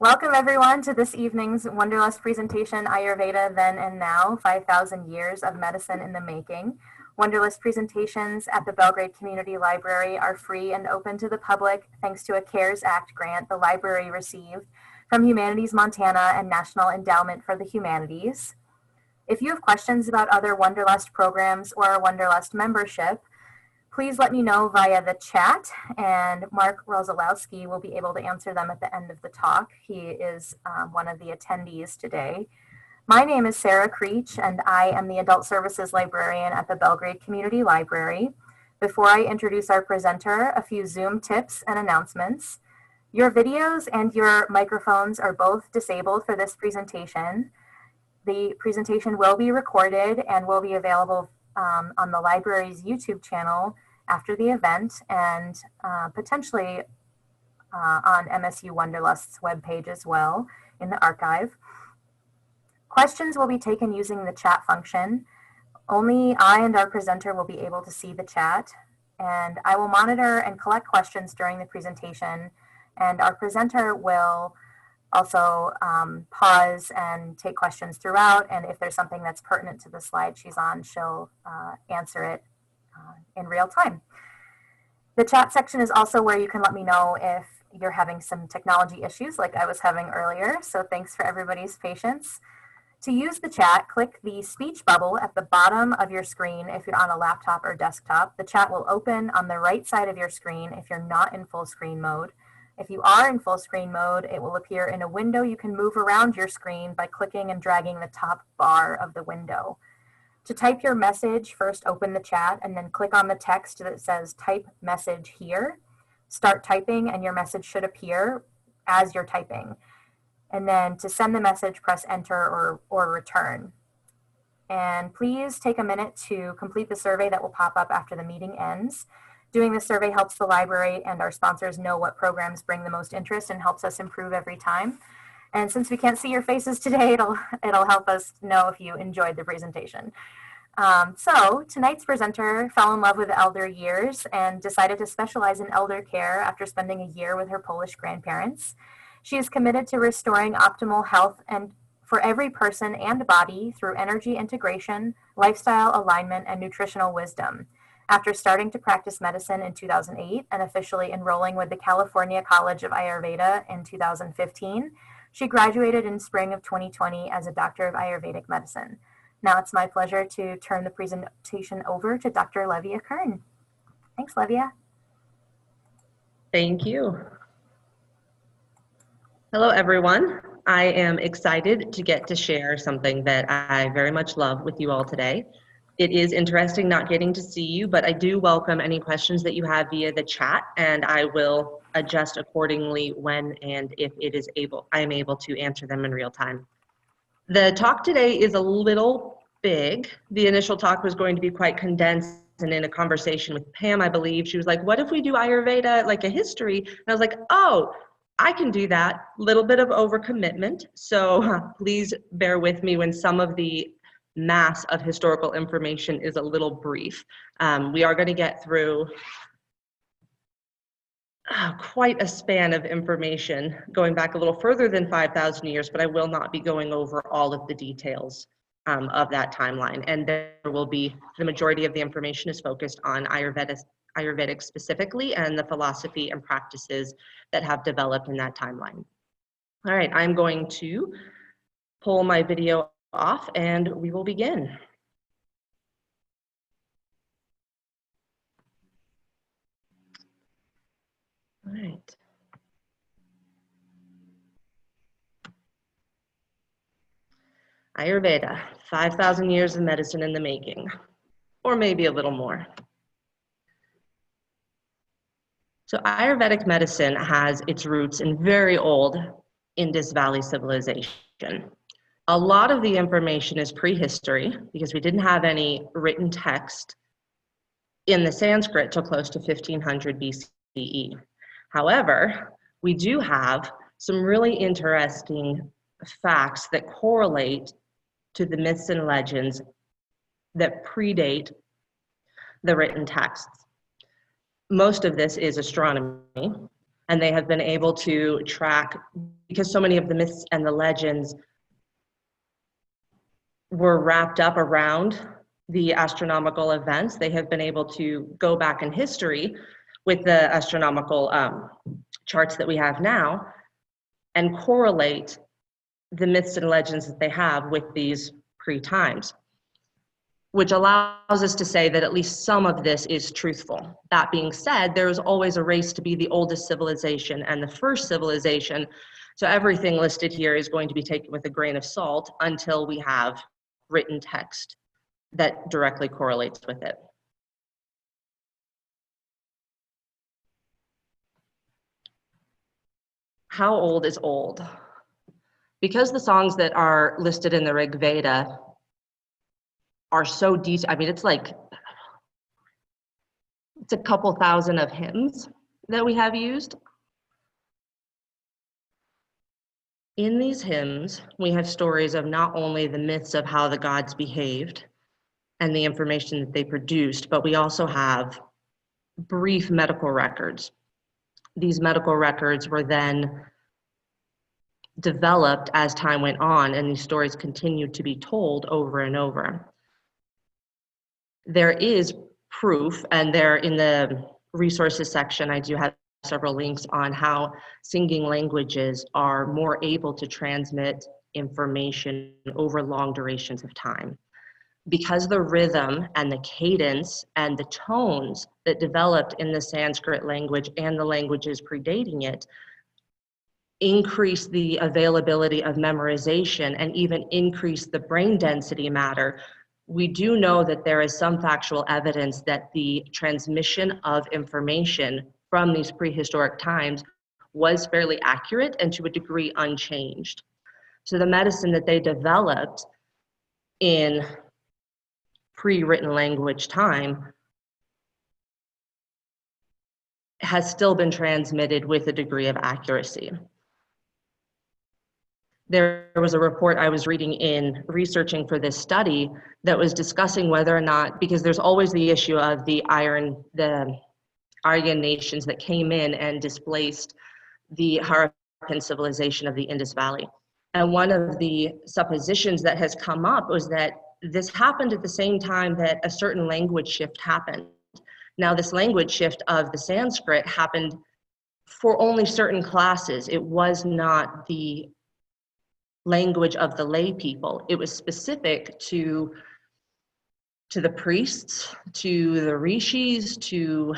Welcome everyone to this evening's Wonderlust presentation, Ayurveda Then and Now, 5,000 Years of Medicine in the Making. Wonderlust presentations at the Belgrade Community Library are free and open to the public thanks to a CARES Act grant the library received from Humanities Montana and National Endowment for the Humanities. If you have questions about other Wonderlust programs or our Wonderlust membership, please let me know via the chat, and Mark Rozalowski will be able to answer them at the end of the talk. He is one of the attendees today. My name is Sarah Creech, and I am the Adult Services Librarian at the Belgrade Community Library. Before I introduce our presenter, a few Zoom tips and announcements. Your videos and your microphones are both disabled for this presentation. The presentation will be recorded and will be available on the library's YouTube channel after the event, and potentially on MSU Wonderlust's webpage as well in the archive. Questions will be taken using the chat function. Only I and our presenter will be able to see the chat, and I will monitor and collect questions during the presentation, and our presenter will also pause and take questions throughout, and if there's something that's pertinent to the slide she's on, she'll answer it in real time. The chat section is also where you can let me know if you're having some technology issues like I was having earlier, so thanks for everybody's patience. To use the chat, click the speech bubble at the bottom of your screen if you're on a laptop or desktop. The chat will open on the right side of your screen if you're not in full screen mode. If you are in full screen mode, it will appear in a window you can move around your screen by clicking and dragging the top bar of the window. To type your message, first open the chat and then click on the text that says type message here. Start typing and your message should appear as you're typing. And then to send the message, press enter or return. And please take a minute to complete the survey that will pop up after the meeting ends. Doing this survey helps the library and our sponsors know what programs bring the most interest and helps us improve every time. And since we can't see your faces today, it'll help us know if you enjoyed the presentation. So tonight's presenter fell in love with the elder years and decided to specialize in elder care after spending a year with her Polish grandparents. She is committed to restoring optimal health and for every person and body through energy integration, lifestyle alignment, and nutritional wisdom. After starting to practice medicine in 2008 and officially enrolling with the California College of Ayurveda in 2015, she graduated in spring of 2020 as a Doctor of Ayurvedic Medicine. Now it's my pleasure to turn the presentation over to Dr. Leviyah Kern. Thanks, Leviyah. Thank you. Hello, everyone. I am excited to get to share something that I very much love with you all today. It is interesting not getting to see you, but I do welcome any questions that you have via the chat, and I will adjust accordingly when and if I am able to answer them in real time. The talk today is a little big. The initial talk was going to be quite condensed, and in a conversation with Pam, I believe, she was like, what if we do Ayurveda like a history? And I was like, oh, I can do that. Little bit of overcommitment, so please bear with me when some of the mass of historical information is a little brief. We are going to get through quite a span of information going back a little further than 5,000 years, but I will not be going over all of the details of that timeline. And there will be, the majority of the information is focused on Ayurvedic specifically and the philosophy and practices that have developed in that timeline. All right, I'm going to pull my video off and we will begin. All right. Ayurveda, 5,000 years of medicine in the making, or maybe a little more. So Ayurvedic medicine has its roots in very old Indus Valley civilization. A lot of the information is prehistory because we didn't have any written text in the Sanskrit till close to 1500 BCE. However, we do have some really interesting facts that correlate to the myths and legends that predate the written texts. Most of this is astronomy. And they have been able to track, because so many of the myths and the legends were wrapped up around the astronomical events, they have been able to go back in history with the astronomical charts that we have now and correlate the myths and legends that they have with these pre-times, which allows us to say that at least some of this is truthful. That being said, there is always a race to be the oldest civilization and the first civilization. So everything listed here is going to be taken with a grain of salt until we have written text that directly correlates with it. How old is old? Because the songs that are listed in the Rig Veda are so detailed, I mean, it's a couple thousand of hymns that we have used. In these hymns, we have stories of not only the myths of how the gods behaved and the information that they produced, but we also have brief medical records. These medical records were then developed as time went on, and these stories continued to be told over and over. There is proof, and there in the resources section, I do have several links on how singing languages are more able to transmit information over long durations of time. Because the rhythm and the cadence and the tones that developed in the Sanskrit language and the languages predating it increase the availability of memorization and even increase the brain density matter, we do know that there is some factual evidence that the transmission of information from these prehistoric times was fairly accurate and to a degree unchanged. So the medicine that they developed in pre-written language time has still been transmitted with a degree of accuracy. There was a report I was reading in researching for this study that was discussing whether or not, because there's always the issue of the Aryan nations that came in and displaced the Harappan civilization of the Indus Valley. And one of the suppositions that has come up was that this happened at the same time that a certain language shift happened. Now, this language shift of the Sanskrit happened for only certain classes. It was not the language of the lay people. It was specific to the priests, to the Rishis, to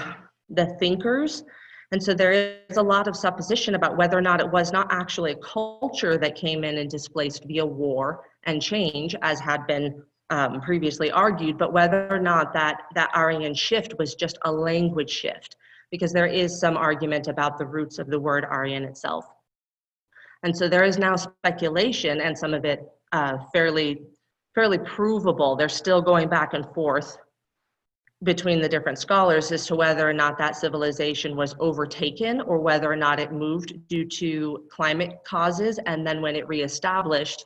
the thinkers. And so there is a lot of supposition about whether or not it was not actually a culture that came in and displaced via war and change, as had been previously argued, but whether or not that Aryan shift was just a language shift, because there is some argument about the roots of the word Aryan itself. And so there is now speculation, and some of it fairly provable. They're still going back and forth between the different scholars as to whether or not that civilization was overtaken or whether or not it moved due to climate causes, and then when it reestablished,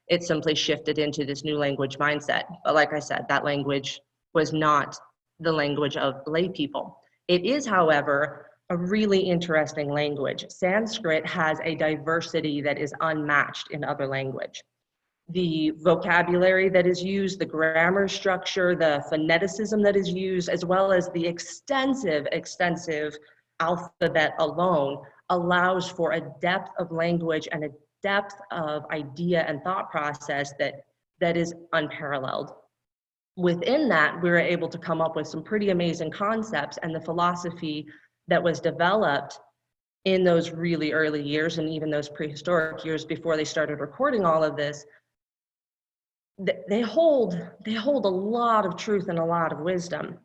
it simply shifted into this new language mindset. But like I said, that language was not the language of lay people. It is, however, a really interesting language. Sanskrit has a diversity that is unmatched in other language. The vocabulary that is used, the grammar structure, the phoneticism that is used, as well as the extensive alphabet alone allows for a depth of language and a depth of idea and thought process that is unparalleled. Within that, we were able to come up with some pretty amazing concepts, and the philosophy that was developed in those really early years and even those prehistoric years before they started recording all of this, they hold a lot of truth and a lot of wisdom.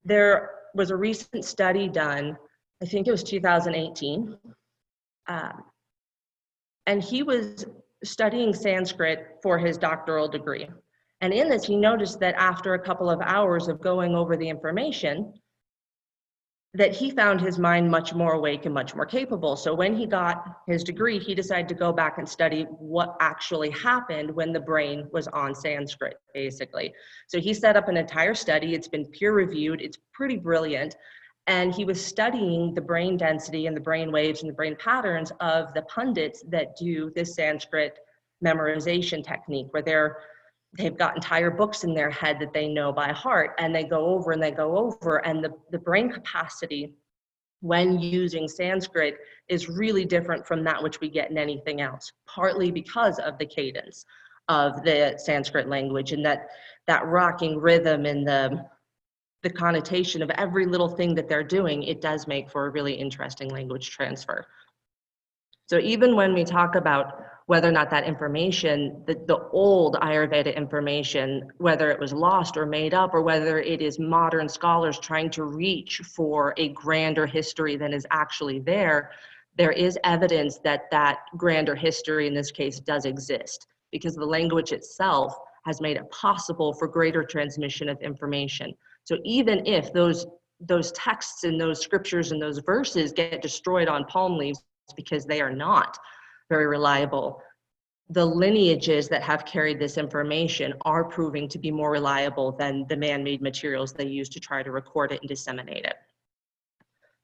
There was a recent study done, I think it was 2018, and he was studying Sanskrit for his doctoral degree. And in this, he noticed that after a couple of hours of going over the information, that he found his mind much more awake and much more capable. So when he got his degree, he decided to go back and study what actually happened when the brain was on Sanskrit, basically. So he set up an entire study. It's been peer reviewed. It's pretty brilliant. And he was studying the brain density and the brain waves and the brain patterns of the pundits that do this Sanskrit memorization technique, where they've got entire books in their head that they know by heart, and they go over and they go over, and the brain capacity when using Sanskrit is really different from that which we get in anything else, partly because of the cadence of the Sanskrit language and that rocking rhythm and the connotation of every little thing that they're doing. It does make for a really interesting language transfer. So even when we talk about whether or not that information, the old Ayurveda information, whether it was lost or made up, or whether it is modern scholars trying to reach for a grander history than is actually there, there is evidence that that grander history in this case does exist, because the language itself has made it possible for greater transmission of information. So even if those texts and those scriptures and those verses get destroyed on palm leaves because they are not very reliable, the lineages that have carried this information are proving to be more reliable than the man-made materials they use to try to record it and disseminate it.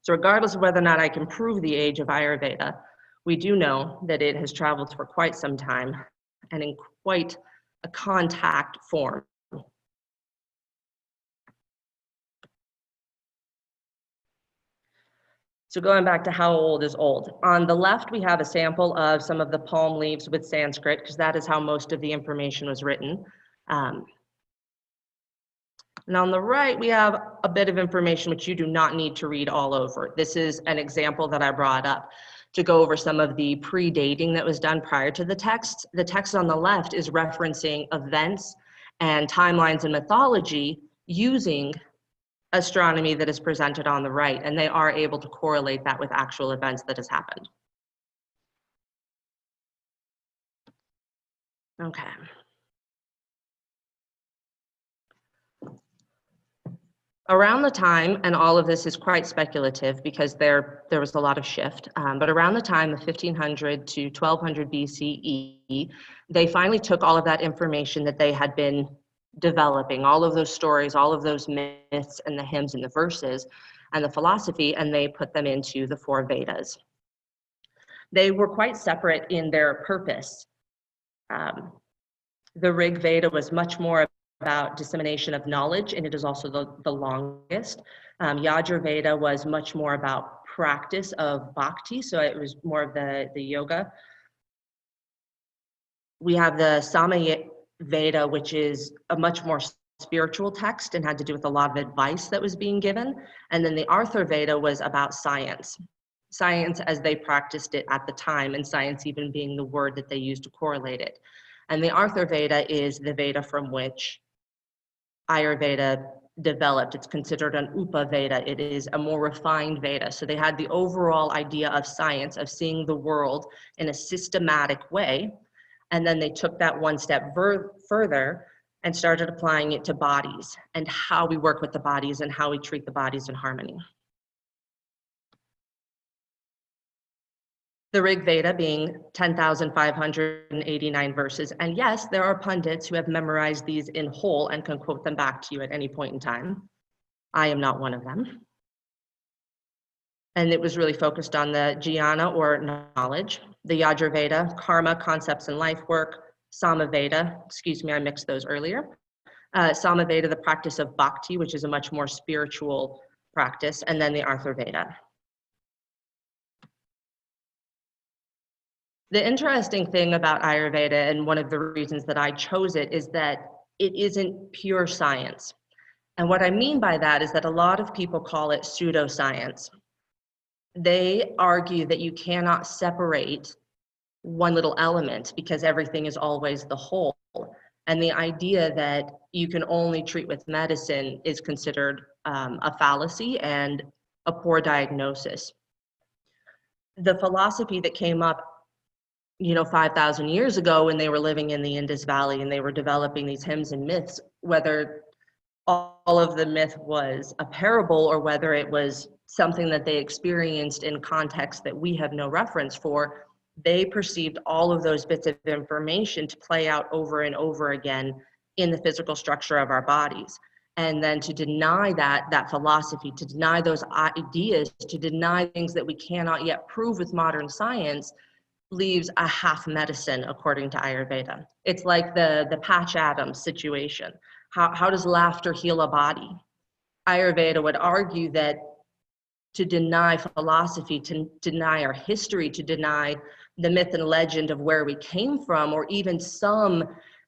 So regardless of whether or not I can prove the age of Ayurveda, we do know that it has traveled for quite some time and in quite a contact form. So going back to how old is old. On the left, we have a sample of some of the palm leaves with Sanskrit, because that is how most of the information was written. And on the right, we have a bit of information which you do not need to read all over. This is an example that I brought up to go over some of the predating that was done prior to the text. The text on the left is referencing events and timelines and mythology using astronomy that is presented on the right, and they are able to correlate that with actual events that has happened. Okay. Around the time, and all of this is quite speculative because there was a lot of shift, but around the time of 1500 to 1200 BCE, they finally took all of that information that they had been developing, all of those stories, all of those myths and the hymns and the verses and the philosophy, and they put them into the 4 Vedas. They were quite separate in their purpose. The Rig Veda was much more about dissemination of knowledge, and it is also the longest. Yajur Veda was much more about practice of bhakti, so it was more of the yoga. We have the Samhita Veda, which is a much more spiritual text and had to do with a lot of advice that was being given. And then the Arthur Veda was about science as they practiced it at the time, and science even being the word that they used to correlate it. And the Arthur Veda is the Veda from which Ayurveda developed. It's considered an Upa Veda. It is a more refined Veda. So they had the overall idea of science, of seeing the world in a systematic way. And then they took that one step further and started applying it to bodies and how we work with the bodies and how we treat the bodies in harmony. The Rig Veda being 10,589 verses. And yes, there are pundits who have memorized these in whole and can quote them back to you at any point in time. I am not one of them. And it was really focused on the jnana, or knowledge, the Yajur Veda, karma, concepts and life work, Samaveda, excuse me, I mixed those earlier. Samaveda, the practice of bhakti, which is a much more spiritual practice, and then the Arthur Veda. The interesting thing about Ayurveda, and one of the reasons that I chose it, is that it isn't pure science. And what I mean by that is that a lot of people call it pseudoscience. They argue that you cannot separate one little element because everything is always the whole. And the idea that you can only treat with medicine is considered a fallacy and a poor diagnosis. The philosophy that came up 5,000 years ago when they were living in the Indus Valley and they were developing these hymns and myths, whether all of the myth was a parable or whether it was something that they experienced in context that we have no reference for, they perceived all of those bits of information to play out over and over again in the physical structure of our bodies. And then to deny that philosophy, to deny those ideas, to deny things that we cannot yet prove with modern science, leaves a half medicine, according to Ayurveda. It's like the Patch Adams situation. How does laughter heal a body? Ayurveda would argue that to deny philosophy, to deny our history, to deny the myth and legend of where we came from, or even some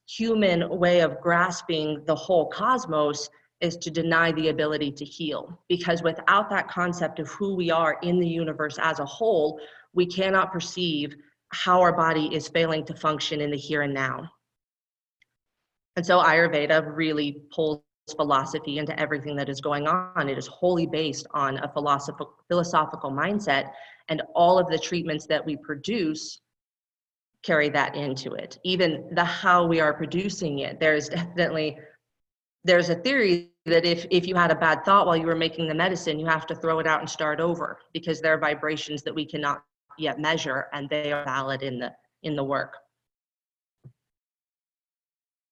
human way of grasping the whole cosmos, is to deny the ability to heal. Because without that concept of who we are in the universe as a whole, we cannot perceive how our body is failing to function in the here and now. And so Ayurveda really pulls philosophy into everything that is going on. It is wholly based on a philosophical mindset, and all of the treatments that we produce carry that into it. Even the how we are producing it. There's a theory that if you had a bad thought while you were making the medicine, you have to throw it out and start over, because there are vibrations that we cannot yet measure, and they are valid in the work.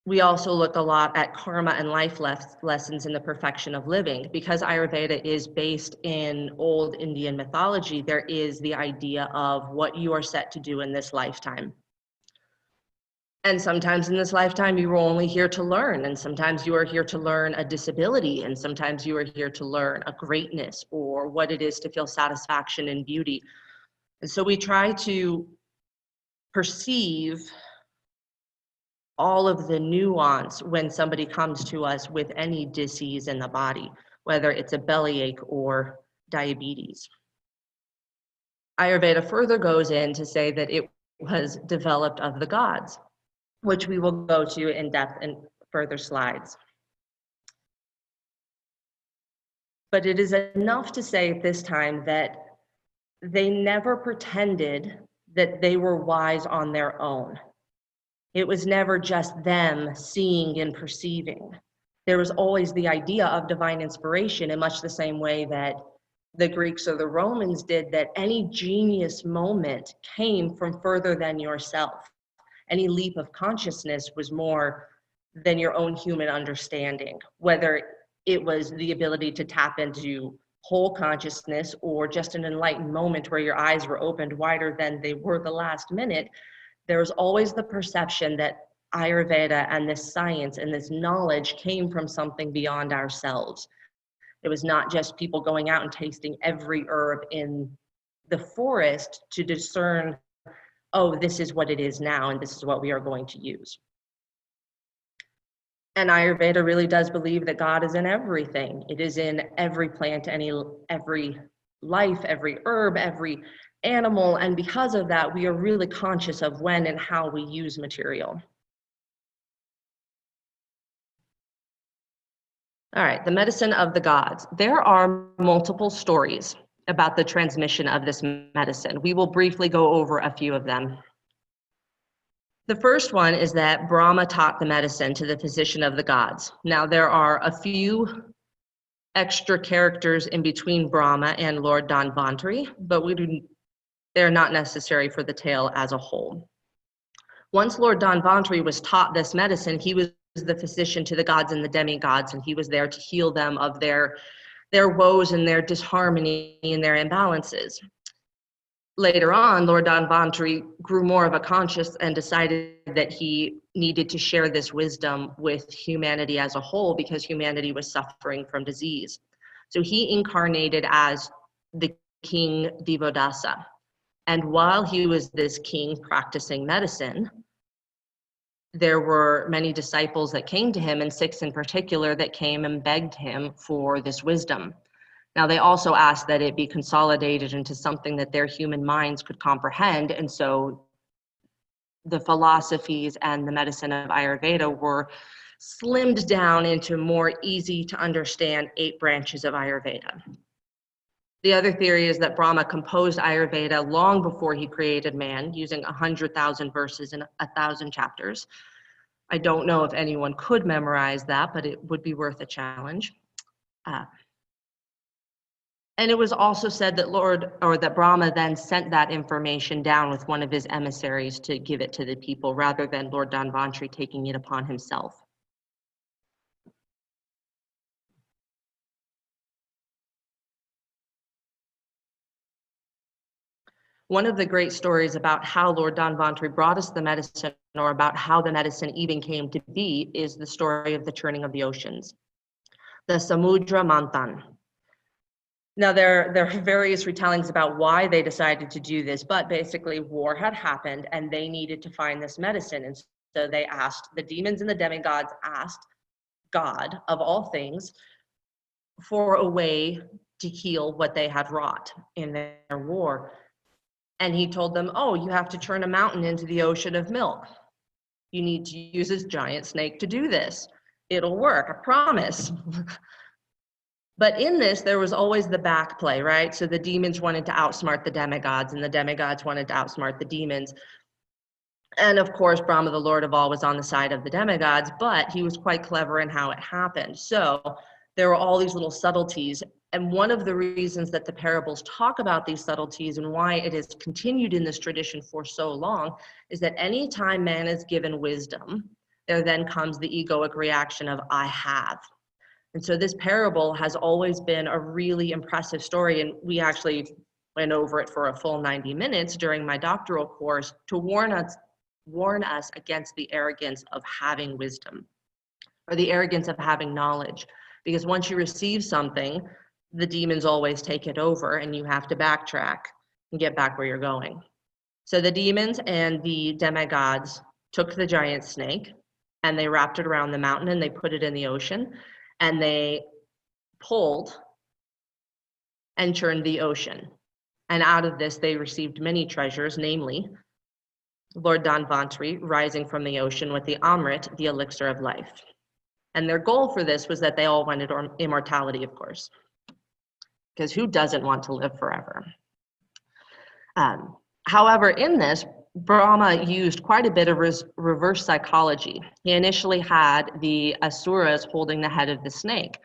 We also look a lot at karma and life lessons in the perfection of living. Because Ayurveda is based in old Indian mythology, there is the idea of what you are set to do in this lifetime. And sometimes in this lifetime, you were only here to learn, and sometimes you are here to learn a disability, and sometimes you are here to learn a greatness, or what it is to feel satisfaction and beauty. And so we try to perceive all of the nuance when somebody comes to us with any disease in the body, whether it's a bellyache or diabetes. Ayurveda further goes in to say that it was developed of the gods, which we will go to in depth in further slides. But it is enough to say at this time that they never pretended that they were wise on their own. It was never just them seeing and perceiving. There was always the idea of divine inspiration, in much the same way that the Greeks or the Romans did, that any genius moment came from further than yourself. Any leap of consciousness was more than your own human understanding, whether it was the ability to tap into whole consciousness or just an enlightened moment where your eyes were opened wider than they were the last minute. There's always the perception that Ayurveda and this science and this knowledge came from something beyond ourselves. It was not just people going out and tasting every herb in the forest to discern, oh, this is what it is now, and this is what we are going to use. And Ayurveda really does believe that God is in everything. It is in every plant, every life, every herb, every animal, and because of that, we are really conscious of when and how we use material. All right, the medicine of the gods. There are multiple stories about the transmission of this medicine. We will briefly go over a few of them. The first one is that Brahma taught the medicine to the physician of the gods. Now, there are a few extra characters in between Brahma and Lord Dhanvantari, but they're not necessary for the tale as a whole. Once Lord Dhanvantari was taught this medicine, he was the physician to the gods and the demigods, and he was there to heal them of their woes and their disharmony and their imbalances. Later on, Lord Dhanvantari grew more of a conscious and decided that he needed to share this wisdom with humanity as a whole, because humanity was suffering from disease. So he incarnated as the king Divodasa. And while he was this king practicing medicine, there were many disciples that came to him, and 6 in particular, that came and begged him for this wisdom. Now, they also asked that it be consolidated into something that their human minds could comprehend, and so the philosophies and the medicine of Ayurveda were slimmed down into more easy to understand 8 branches of Ayurveda. The other theory is that Brahma composed Ayurveda long before he created man, using 100,000 verses in 1,000 chapters. I don't know if anyone could memorize that, but it would be worth a challenge. And it was also said that Brahma then sent that information down with one of his emissaries to give it to the people, rather than Lord Dhanvantari taking it upon himself. One of the great stories about how Lord Dhanvantari brought us the medicine, or about how the medicine even came to be, is the story of the churning of the oceans, the Samudra Manthan. Now, there are various retellings about why they decided to do this, but basically war had happened and they needed to find this medicine. And so they asked, the demons and the demigods asked God, of all things, for a way to heal what they had wrought in their war. And he told them, oh, you have to turn a mountain into the ocean of milk. You need to use this giant snake to do this. It'll work, I promise. But in this, there was always the back play, right? So the demons wanted to outsmart the demigods, and the demigods wanted to outsmart the demons. And of course, Brahma, the Lord of all, was on the side of the demigods, but he was quite clever in how it happened. So there were all these little subtleties. And one of the reasons that the parables talk about these subtleties and why it has continued in this tradition for so long is that anytime man is given wisdom, there then comes the egoic reaction of, I have. And so this parable has always been a really impressive story. And we actually went over it for a full 90 minutes during my doctoral course to warn us against the arrogance of having wisdom, or the arrogance of having knowledge. Because once you receive something, the demons always take it over and you have to backtrack and get back where you're going. So the demons and the demigods took the giant snake and they wrapped it around the mountain and they put it in the ocean. And they pulled and churned the ocean. And out of this, they received many treasures, namely Lord Dhanvantari rising from the ocean with the Amrit, the elixir of life. And their goal for this was that they all wanted immortality, of course, because who doesn't want to live forever? However, in this, Brahma used quite a bit of reverse psychology. He initially had the asuras holding the head of the snake,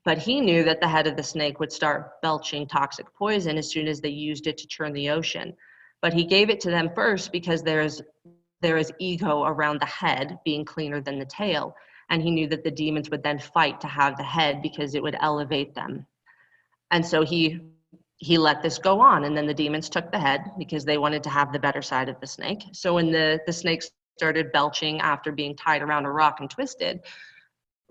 but he knew that the head of the snake would start belching toxic poison as soon as they used it to churn the ocean. But he gave it to them first because there is ego around the head being cleaner than the tail, and he knew that the demons would then fight to have the head because it would elevate them. And so he let this go on, and then the demons took the head because they wanted to have the better side of the snake. So when the snake started belching after being tied around a rock and twisted,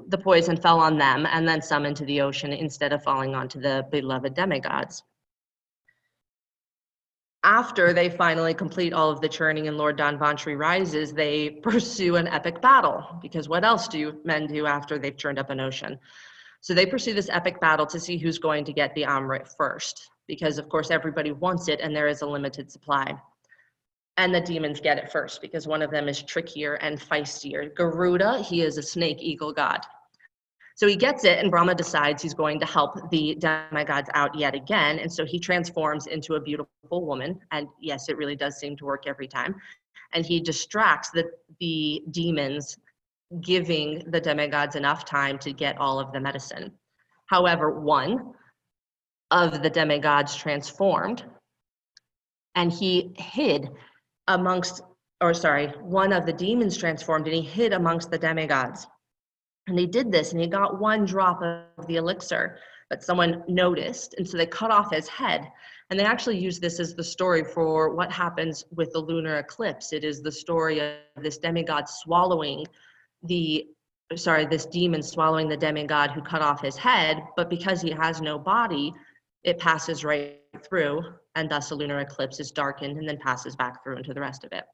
the poison fell on them and then some into the ocean instead of falling onto the beloved demigods. After they finally complete all of the churning and Lord Dhanvantari rises, they pursue an epic battle, because what else do men do after they've churned up an ocean? So they pursue this epic battle to see who's going to get the Amrit first, because of course everybody wants it and there is a limited supply. And the demons get it first because one of them is trickier and feistier. Garuda, he is a snake eagle god. So he gets it and Brahma decides he's going to help the demigods out yet again. And so he transforms into a beautiful woman. And yes, it really does seem to work every time. And he distracts the demons, giving the demigods enough time to get all of the medicine. However, one of the demigods transformed and he hid amongst, one of the demons transformed and he hid amongst the demigods. And he did this and he got one drop of the elixir, but someone noticed. And so they cut off his head. And they actually use this as the story for what happens with the lunar eclipse. It is the story of this demigod swallowing this demon swallowing the demigod who cut off his head, but because he has no body, it passes right through, and thus a lunar eclipse is darkened and then passes back through into the rest of it.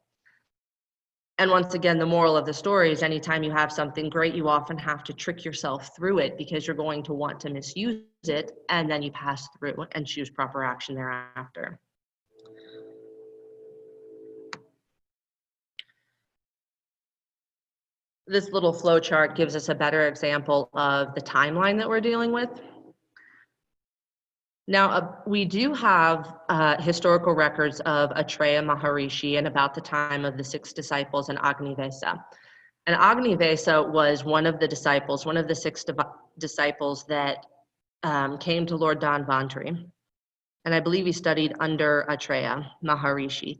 And once again, the moral of the story is anytime you have something great, you often have to trick yourself through it because you're going to want to misuse it, and then you pass through and choose proper action thereafter. This little flow chart gives us a better example of the timeline that we're dealing with. Now, we do have historical records of Hdryam Maharishi and about the time of the 6 disciples and Agnivesa. And Agnivesa was one of the disciples, one of the 6 disciples that came to Lord Dhanvantari. And I believe he studied under Hdryam Maharishi,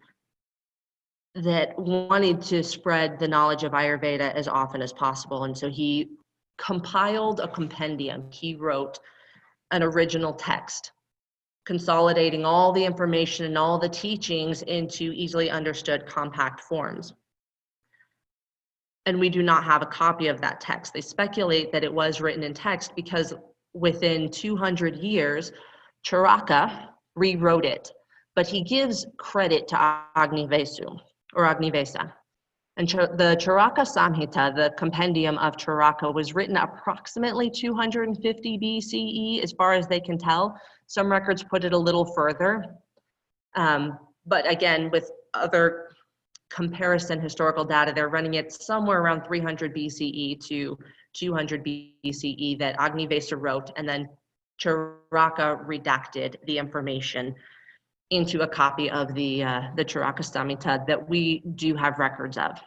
that wanted to spread the knowledge of Ayurveda as often as possible. And so he compiled a compendium. He wrote an original text consolidating all the information and all the teachings into easily understood compact forms. And we do not have a copy of that text. They speculate that it was written in text because within 200 years, Charaka rewrote it, but he gives credit to Agnivesu or Agnivesa. And the Charaka Samhita, the compendium of Charaka, was written approximately 250 BCE, as far as they can tell. Some records put it a little further. But again, with other comparison historical data, they're running it somewhere around 300 BCE to 200 BCE that Agnivesa wrote, and then Charaka redacted the information into a copy of the Charaka Samhita that we do have records of.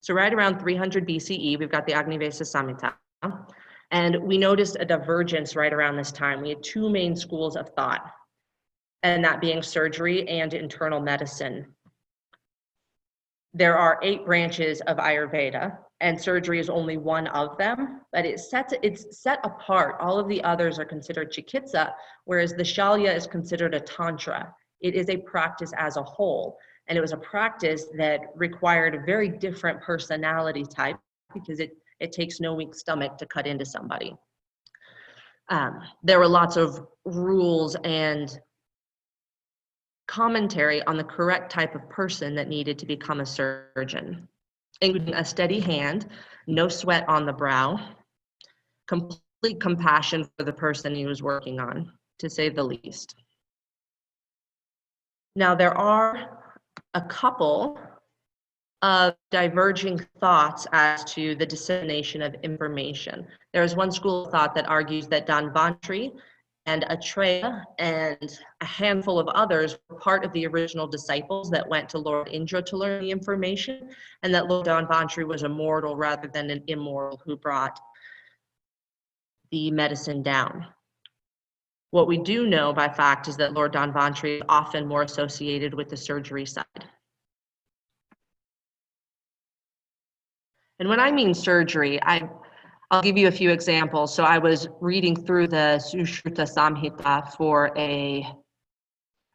So right around 300 BCE, we've got the Agnivesa Samhita. And we noticed a divergence right around this time. We had two main schools of thought, and that being surgery and internal medicine. There are 8 branches of Ayurveda, and surgery is only one of them, but it's set apart. All of the others are considered chikitsa, whereas the shalya is considered a tantra. It is a practice as a whole, and it was a practice that required a very different personality type because it takes no weak stomach to cut into somebody. There were lots of rules and commentary on the correct type of person that needed to become a surgeon, including a steady hand, no sweat on the brow, complete compassion for the person he was working on, to say the least. Now, there are a couple of diverging thoughts as to the dissemination of information. There is one school of thought that argues that Dhanvantri and Atreya and a handful of others were part of the original disciples that went to Lord Indra to learn the information, and that Lord Dhanvantri was a mortal rather than an immortal who brought the medicine down. What we do know by fact is that Lord Dhanvantri is often more associated with the surgery side. And when I mean surgery, I'll give you a few examples. So I was reading through the Susruta Samhita for a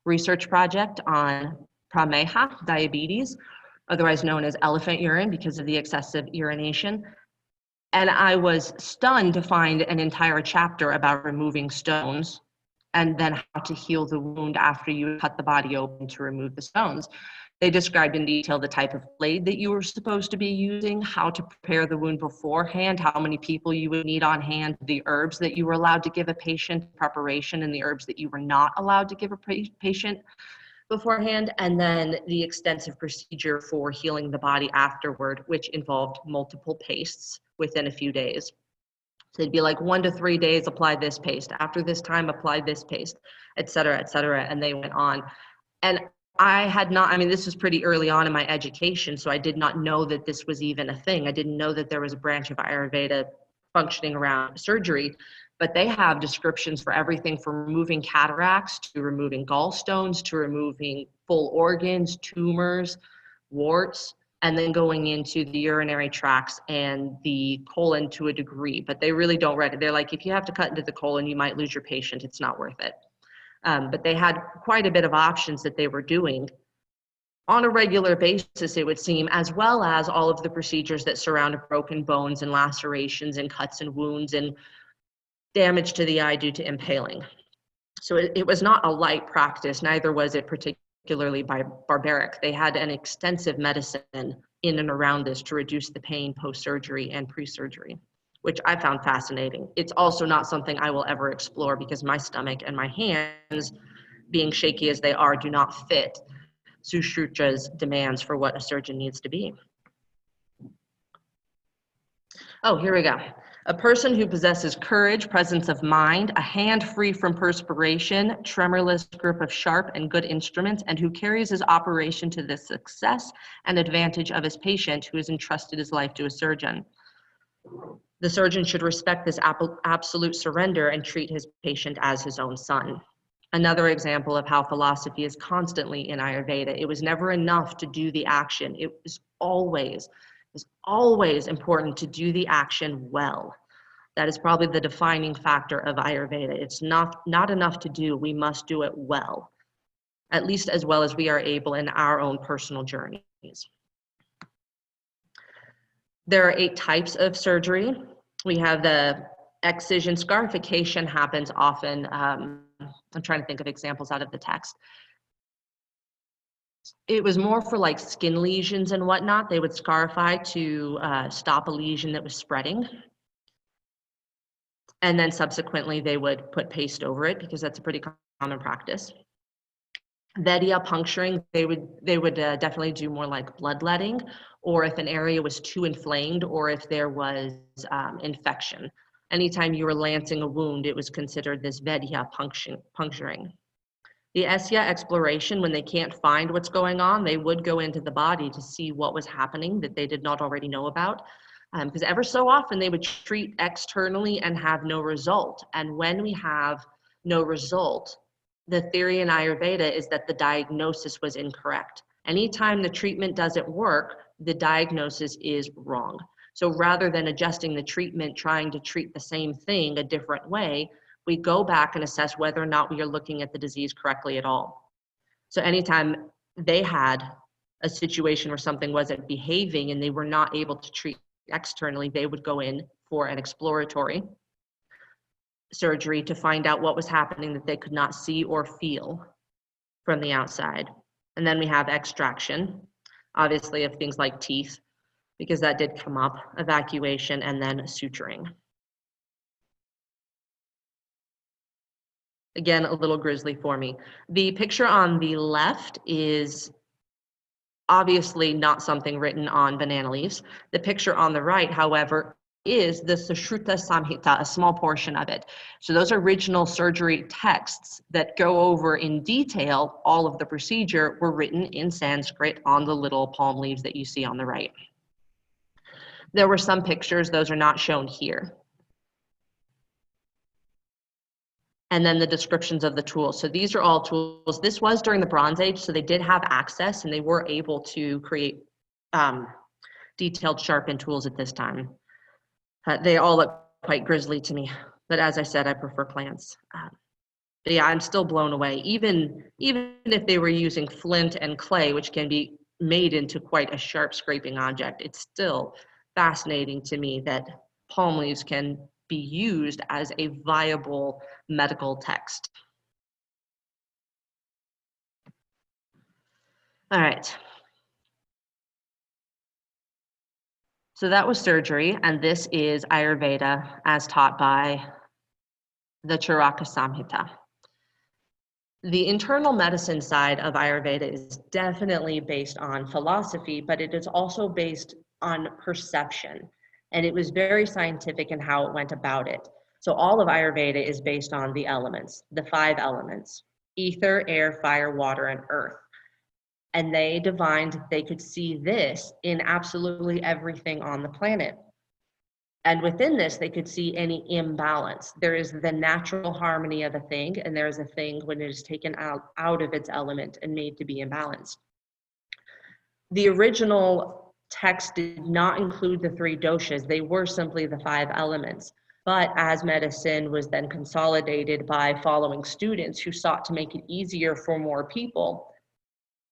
research project on prameha, diabetes, otherwise known as elephant urine because of the excessive urination. And I was stunned to find an entire chapter about removing stones and then how to heal the wound after you cut the body open to remove the stones. They described in detail the type of blade that you were supposed to be using, how to prepare the wound beforehand, how many people you would need on hand, the herbs that you were allowed to give a patient preparation, and the herbs that you were not allowed to give a patient beforehand, and then the extensive procedure for healing the body afterward, which involved multiple pastes within a few days. So it'd be like 1 to 3 days, apply this paste. After this time, apply this paste, et cetera, and they went on. And I had not, I mean, this was pretty early on in my education, so I did not know that this was even a thing. I didn't know that there was a branch of Ayurveda functioning around surgery, but they have descriptions for everything from removing cataracts to removing gallstones to removing full organs, tumors, warts, and then going into the urinary tracts and the colon to a degree. But they really don't read it. They're like, if you have to cut into the colon, you might lose your patient. It's not worth it. But they had quite a bit of options that they were doing on a regular basis, it would seem, as well as all of the procedures that surround broken bones and lacerations and cuts and wounds and damage to the eye due to impaling. So it was not a light practice, neither was it particularly barbaric. They had an extensive medicine in and around this to reduce the pain post-surgery and pre-surgery, which I found fascinating. It's also not something I will ever explore because my stomach and my hands, being shaky as they are, do not fit Susruta's demands for what a surgeon needs to be. Oh, here we go. A person who possesses courage, presence of mind, a hand free from perspiration, tremorless grip of sharp and good instruments, and who carries his operation to the success and advantage of his patient who has entrusted his life to a surgeon. The surgeon should respect this absolute surrender and treat his patient as his own son. Another example of how philosophy is constantly in Ayurveda. It was never enough to do the action. It was always It's always important to do the action well. That is probably the defining factor of Ayurveda. It's not enough to do, we must do it well, at least as well as we are able in our own personal journeys. There are 8 types of surgery. We have the excision. Scarification happens often. I'm trying to think of examples out of the text. It was more for like skin lesions and whatnot. They would scarify to stop a lesion that was spreading. And then subsequently they would put paste over it because that's a pretty common practice. Vediya puncturing, they would definitely do more like bloodletting, or if an area was too inflamed, or if there was infection. Anytime you were lancing a wound, it was considered this Vediya puncturing. The Esya exploration, when they can't find what's going on, they would go into the body to see what was happening that they did not already know about. Because ever so often they would treat externally and have no result. And when we have no result, the theory in Ayurveda is that the diagnosis was incorrect. Anytime the treatment doesn't work, the diagnosis is wrong. So rather than adjusting the treatment, trying to treat the same thing a different way, we go back and assess whether or not we are looking at the disease correctly at all. So anytime they had a situation where something wasn't behaving and they were not able to treat externally, they would go in for an exploratory surgery to find out what was happening that they could not see or feel from the outside. And then we have extraction, obviously, of things like teeth, because that did come up, evacuation, and then suturing. Again, a little grisly for me. The picture on the left is obviously not something written on banana leaves. The picture on the right, however, is the Susruta Samhita, a small portion of it. So those original surgery texts that go over in detail all of the procedure were written in Sanskrit on the little palm leaves that you see on the right. There were some pictures, those are not shown here. And then the descriptions of the tools. So these are all tools. This was during the Bronze Age, so they did have access and they were able to create detailed sharpened tools at this time. They all look quite grisly to me, but as I said, I prefer plants. But yeah, I'm still blown away. Even if they were using flint and clay, which can be made into quite a sharp scraping object, it's still fascinating to me that palm leaves can be used as a viable medical text. All right. So that was surgery, and this is Ayurveda as taught by the Charaka Samhita. The internal medicine side of Ayurveda is definitely based on philosophy, but it is also based on perception. And it was very scientific in how it went about it. So all of Ayurveda is based on the elements, the 5 elements: ether, air, fire, water, and earth. And they divined they could see this in absolutely everything on the planet. And within this, they could see any imbalance. There is the natural harmony of a thing, and there is a thing when it is taken out of its element and made to be imbalanced. The original text did not include the 3 doshas. They were simply the 5 elements. But as medicine was then consolidated by following students who sought to make it easier for more people,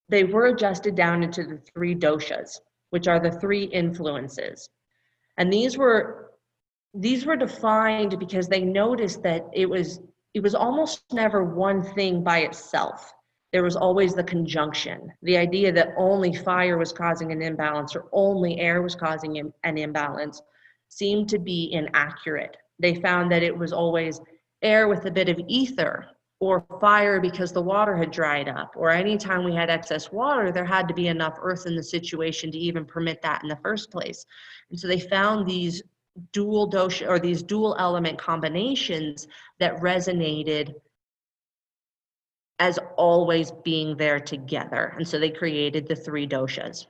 they were adjusted down into the 3 doshas, which are the 3 influences. And these were defined because they noticed that it was almost never one thing by itself. There was always the conjunction, the idea that only fire was causing an imbalance or only air was causing an imbalance seemed to be inaccurate. They found that it was always air with a bit of ether, or fire because the water had dried up, or anytime we had excess water, there had to be enough earth in the situation to even permit that in the first place. And so they found these dual dosha, or these dual element combinations that resonated as always being there together. And so they created the 3 doshas.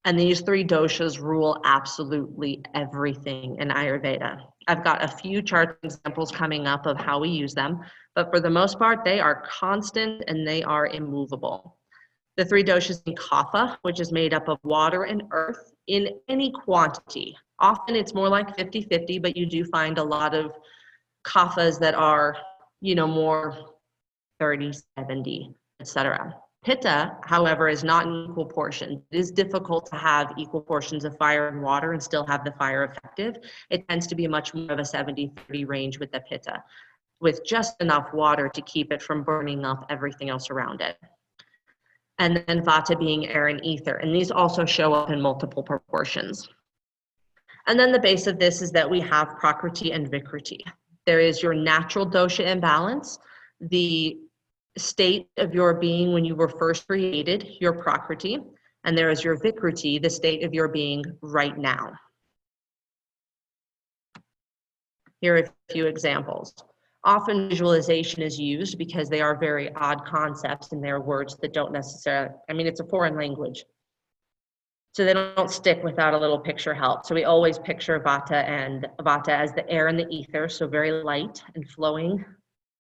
And these 3 doshas rule absolutely everything in Ayurveda. I've got a few chart examples coming up of how we use them, but for the most part, they are constant and they are immovable. The 3 doshas in Kapha, which is made up of water and earth, in any quantity. Often it's more like 50-50, but you do find a lot of kaphas that are, more 30-70, etc. Pitta, however, is not in equal portions. It is difficult to have equal portions of fire and water and still have the fire effective. It tends to be much more of a 70-30 range with the pitta, with just enough water to keep it from burning up everything else around it. And then vata being air and ether, and these also show up in multiple proportions. And then the base of this is that we have prakriti and vikriti. There is your natural dosha imbalance, the state of your being when you were first created, your prakriti, and there is your vikriti, the state of your being right now. Here are a few examples. Often visualization is used because they are very odd concepts and they're words that don't necessarily, it's a foreign language. So they don't stick without a little picture help. So we always picture vata as the air and the ether, so very light and flowing,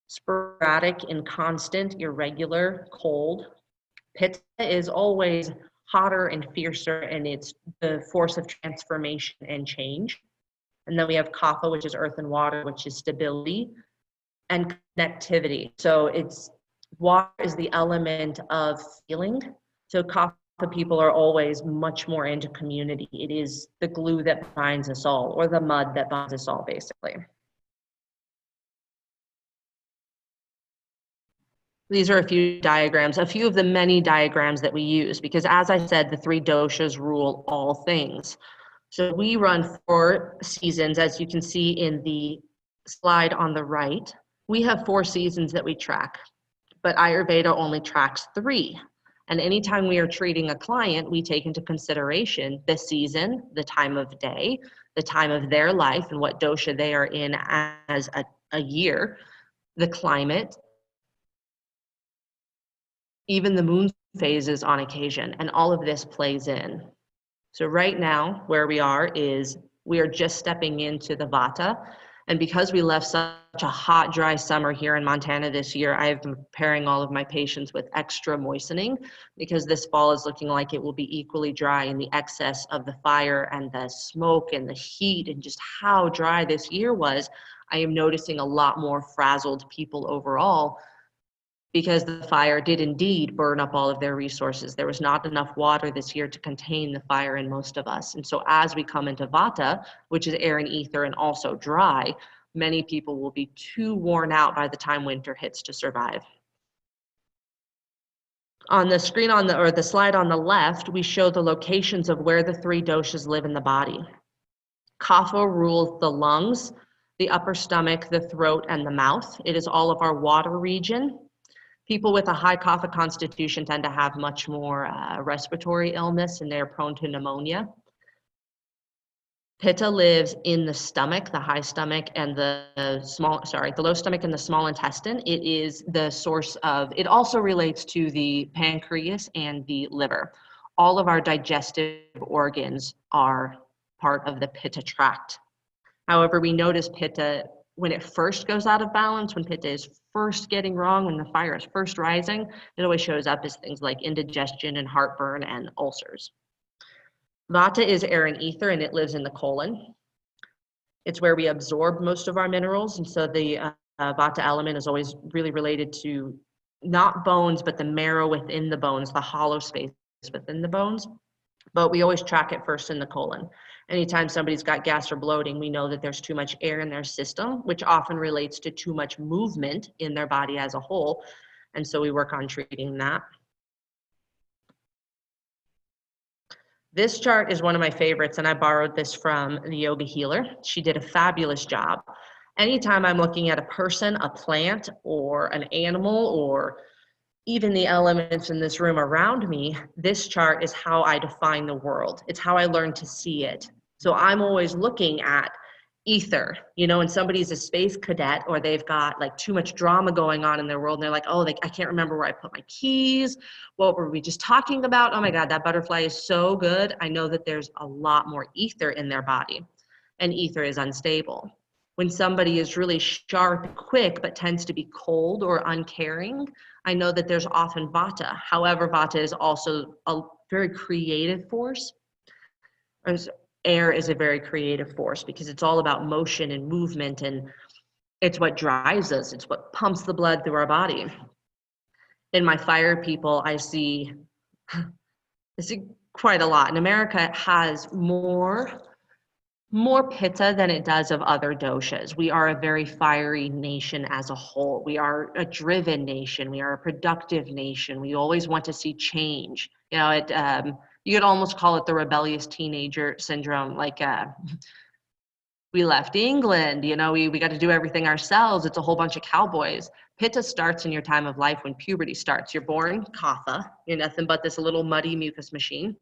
sporadic and constant, irregular, cold. Pitta is always hotter and fiercer, and it's the force of transformation and change. And then we have kapha, which is earth and water, which is stability and connectivity. So it's water is the element of feeling. So kapha people are always much more into community. It is the glue that binds us all, or the mud that binds us all, basically. These are a few diagrams, a few of the many diagrams that we use, because as I said, the 3 doshas rule all things. So we run 4 seasons, as you can see in the slide on the right. We have 4 seasons that we track, but Ayurveda only tracks 3. And anytime we are treating a client, we take into consideration the season, the time of day, the time of their life, and what dosha they are in as a year, the climate, even the moon phases on occasion, and all of this plays in. So right now, where we are is we are just stepping into the vata. And because we left such a hot, dry summer here in Montana this year, I have been preparing all of my patients with extra moistening, because this fall is looking like it will be equally dry in the excess of the fire and the smoke and the heat and just how dry this year was. I am noticing a lot more frazzled people overall, because the fire did indeed burn up all of their resources. There was not enough water this year to contain the fire in most of us. And so as we come into vata, which is air and ether and also dry, many people will be too worn out by the time winter hits to survive. On the screen or the slide on the left, we show the locations of where the 3 doshas live in the body. Kapha rules the lungs, the upper stomach, the throat, and the mouth. It is all of our water region. People with a high kapha constitution tend to have much more respiratory illness, and they're prone to pneumonia. Pitta lives in the stomach, the high stomach, and the low stomach and the small intestine. It is the source of, it also relates to the pancreas and the liver. All of our digestive organs are part of the pitta tract. However, we notice pitta when it first goes out of balance, when pitta is first getting wrong, when the fire is first rising, it always shows up as things like indigestion and heartburn and ulcers. Vata is air and ether, and it lives in the colon. It's where we absorb most of our minerals, and so the vata element is always really related to not bones, but the marrow within the bones, the hollow space within the bones. But we always track it first in the colon. Anytime somebody's got gas or bloating, we know that there's too much air in their system, which often relates to too much movement in their body as a whole. And so we work on treating that. This chart is one of my favorites, and I borrowed this from the yoga healer. She did a fabulous job. Anytime I'm looking at a person, a plant, or an animal, or even the elements in this room around me, this chart is how I define the world. It's how I learn to see it. So I'm always looking at ether, when somebody's a space cadet or they've got like too much drama going on in their world and they're like, oh, I can't remember where I put my keys. What were we just talking about? Oh my God, that butterfly is so good. I know that there's a lot more ether in their body, and ether is unstable. When somebody is really sharp, quick, but tends to be cold or uncaring, I know that there's often vata. However, vata is also a very creative force. air is a very creative force because it's all about motion and movement, and it's what drives us. It's what pumps the blood through our body. In my fire people, I see quite a lot. And America has more pitta than it does of other doshas. We are a very fiery nation as a whole. We are a driven nation. We are a productive nation. We always want to see change. You know, you could almost call it the rebellious teenager syndrome. Like we left England, you know, we got to do everything ourselves. It's a whole bunch of cowboys. Pitta starts in your time of life when puberty starts. You're born kapha, you're nothing but this little muddy mucus machine.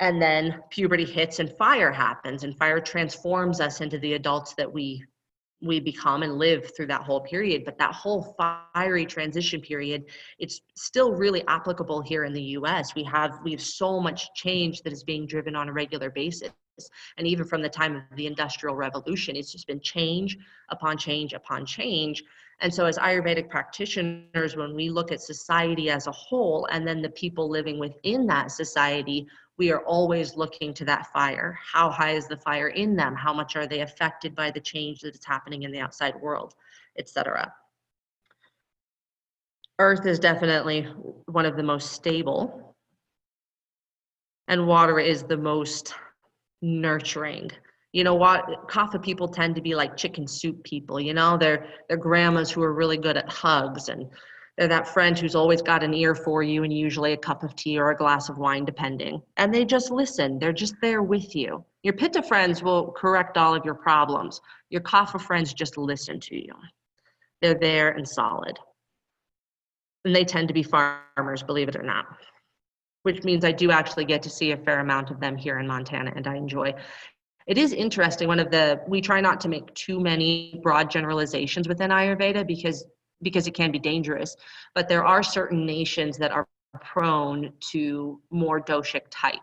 And then puberty hits and fire happens, and fire transforms us into the adults that we become and live through that whole period. But that whole fiery transition period, it's still really applicable here in the US. We have so much change that is being driven on a regular basis. And even from the time of the Industrial Revolution, it's just been change upon change upon change. And so as Ayurvedic practitioners, when we look at society as a whole, and then the people living within that society, we are always looking to that fire. How high is the fire in them? How much are they affected by the change that is happening in the outside world, etc. Earth is definitely one of the most stable, and water is the most nurturing. You know what, kapha people tend to be like chicken soup people, you know, they're grandmas who are really good at hugs, and they're that friend who's always got an ear for you and usually a cup of tea or a glass of wine, depending. And they just listen. They're just there with you. Your pitta friends will correct all of your problems. Your kapha friends just listen to you. They're there and solid. And they tend to be farmers, believe it or not, which means I do actually get to see a fair amount of them here in Montana, and I enjoy. It is interesting, we try not to make too many broad generalizations within Ayurveda because it can be dangerous, but there are certain nations that are prone to more doshic type.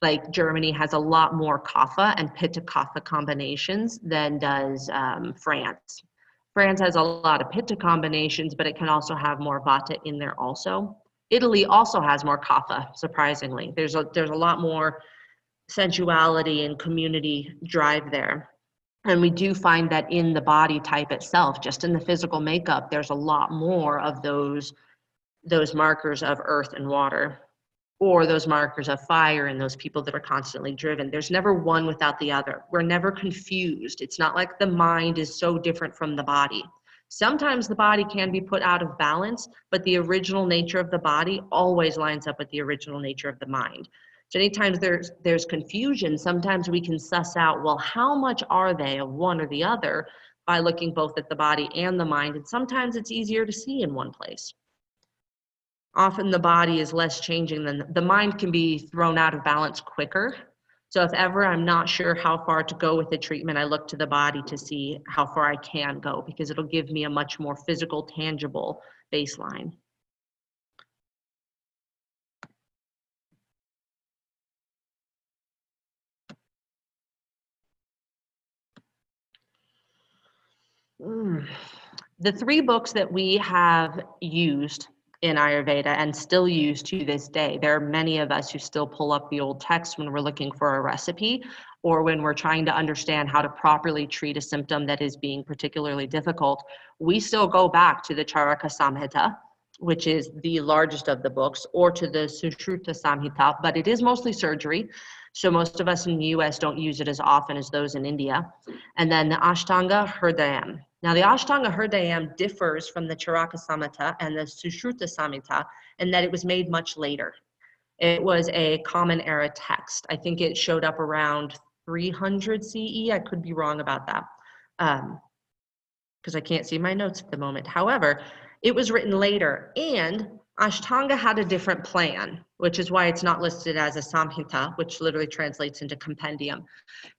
Like Germany has a lot more kapha and pitta kapha combinations than does France. France has a lot of pitta combinations, but it can also have more vata in there also. Italy also has more kapha, surprisingly. There's a lot more sensuality and community drive there. And we do find that in the body type itself, just in the physical makeup, there's a lot more of those markers of earth and water, or those markers of fire and those people that are constantly driven. There's never one without the other. We're never confused. It's not like the mind is so different from the body. Sometimes the body can be put out of balance, but the original nature of the body always lines up with the original nature of the mind. So anytime there's confusion, sometimes we can suss out, well, how much are they of one or the other by looking both at the body and the mind, and sometimes it's easier to see in one place. Often the body is less changing than the mind can be thrown out of balance quicker. So if ever I'm not sure how far to go with the treatment, I look to the body to see how far I can go, because it'll give me a much more physical, tangible baseline. The 3 books that we have used in Ayurveda and still use to this day, there are many of us who still pull up the old text when we're looking for a recipe or when we're trying to understand how to properly treat a symptom that is being particularly difficult. We still go back to the Charaka Samhita, which is the largest of the books, or to the Susruta Samhita, but it is mostly surgery. So most of us in the US don't use it as often as those in India. And then the Ashtanga Hdryam. Now the Ashtanga Hdryam differs from the Charaka Samhita and the Susruta Samhita in that it was made much later. It was a common era text. I think it showed up around 300 CE. I could be wrong about that because I can't see my notes at the moment. However, it was written later, and Ashtanga had a different plan, which is why it's not listed as a Samhita, which literally translates into compendium.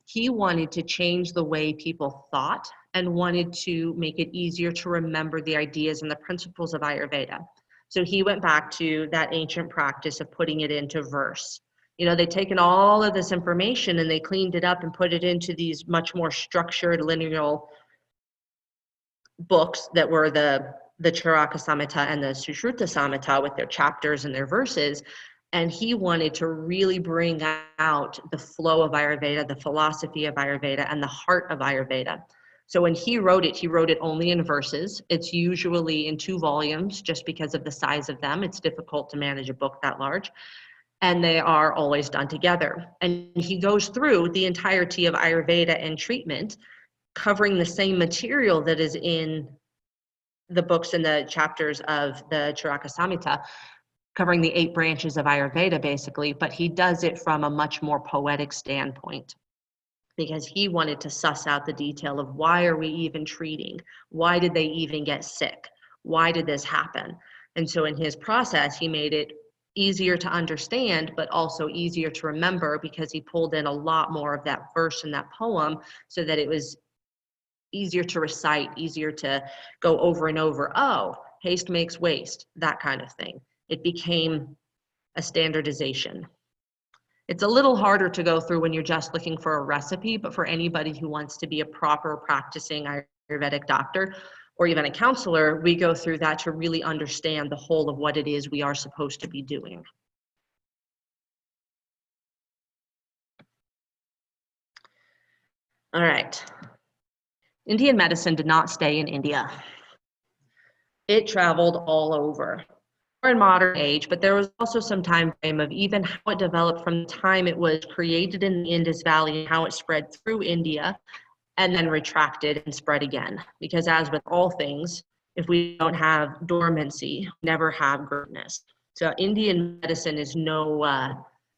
He wanted to change the way people thought and wanted to make it easier to remember the ideas and the principles of Ayurveda. So he went back to that ancient practice of putting it into verse. You know, they'd taken all of this information and they cleaned it up and put it into these much more structured, lineal books that were the Charaka Samhita and the Susruta Samhita with their chapters and their verses. And he wanted to really bring out the flow of Ayurveda, the philosophy of Ayurveda, and the heart of Ayurveda. So when he wrote it only in verses. It's usually in 2 volumes just because of the size of them. It's difficult to manage a book that large. And they are always done together. And he goes through the entirety of Ayurveda and treatment, covering the same material that is in the books and the chapters of the Charaka Samhita, covering the 8 branches of Ayurveda, basically, but he does it from a much more poetic standpoint because he wanted to suss out the detail of why are we even treating? Why did they even get sick? Why did this happen? And so in his process, he made it easier to understand, but also easier to remember because he pulled in a lot more of that verse in that poem so that it was easier to recite, easier to go over and over. Oh, haste makes waste, that kind of thing. It became a standardization. It's a little harder to go through when you're just looking for a recipe, but for anybody who wants to be a proper practicing Ayurvedic doctor or even a counselor, we go through that to really understand the whole of what it is we are supposed to be doing. All right. Indian medicine did not stay in India. It traveled all over. In modern age, but there was also some time frame of even how it developed from the time it was created in the Indus Valley and how it spread through India and then retracted and spread again. Because as with all things, if we don't have dormancy, we never have greatness. So Indian medicine is no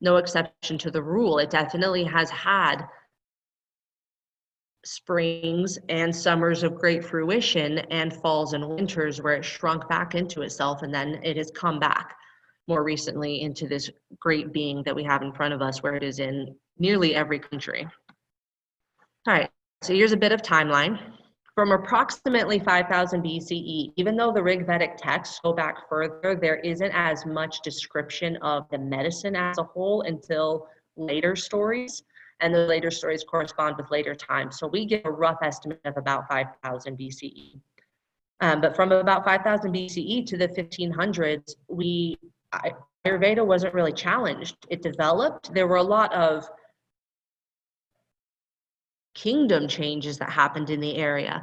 exception to the rule. It definitely has had springs and summers of great fruition and falls and winters where it shrunk back into itself, and then it has come back more recently into this great being that we have in front of us, where it is in nearly every country. All right, so here's a bit of timeline. From approximately 5000 BCE, even though the Rig Vedic texts go back further, there isn't as much description of the medicine as a whole until later stories. And the later stories correspond with later times. So we get a rough estimate of about 5000 BCE. But from about 5000 BCE to the 1500s, Ayurveda wasn't really challenged. It developed. There were a lot of kingdom changes that happened in the area.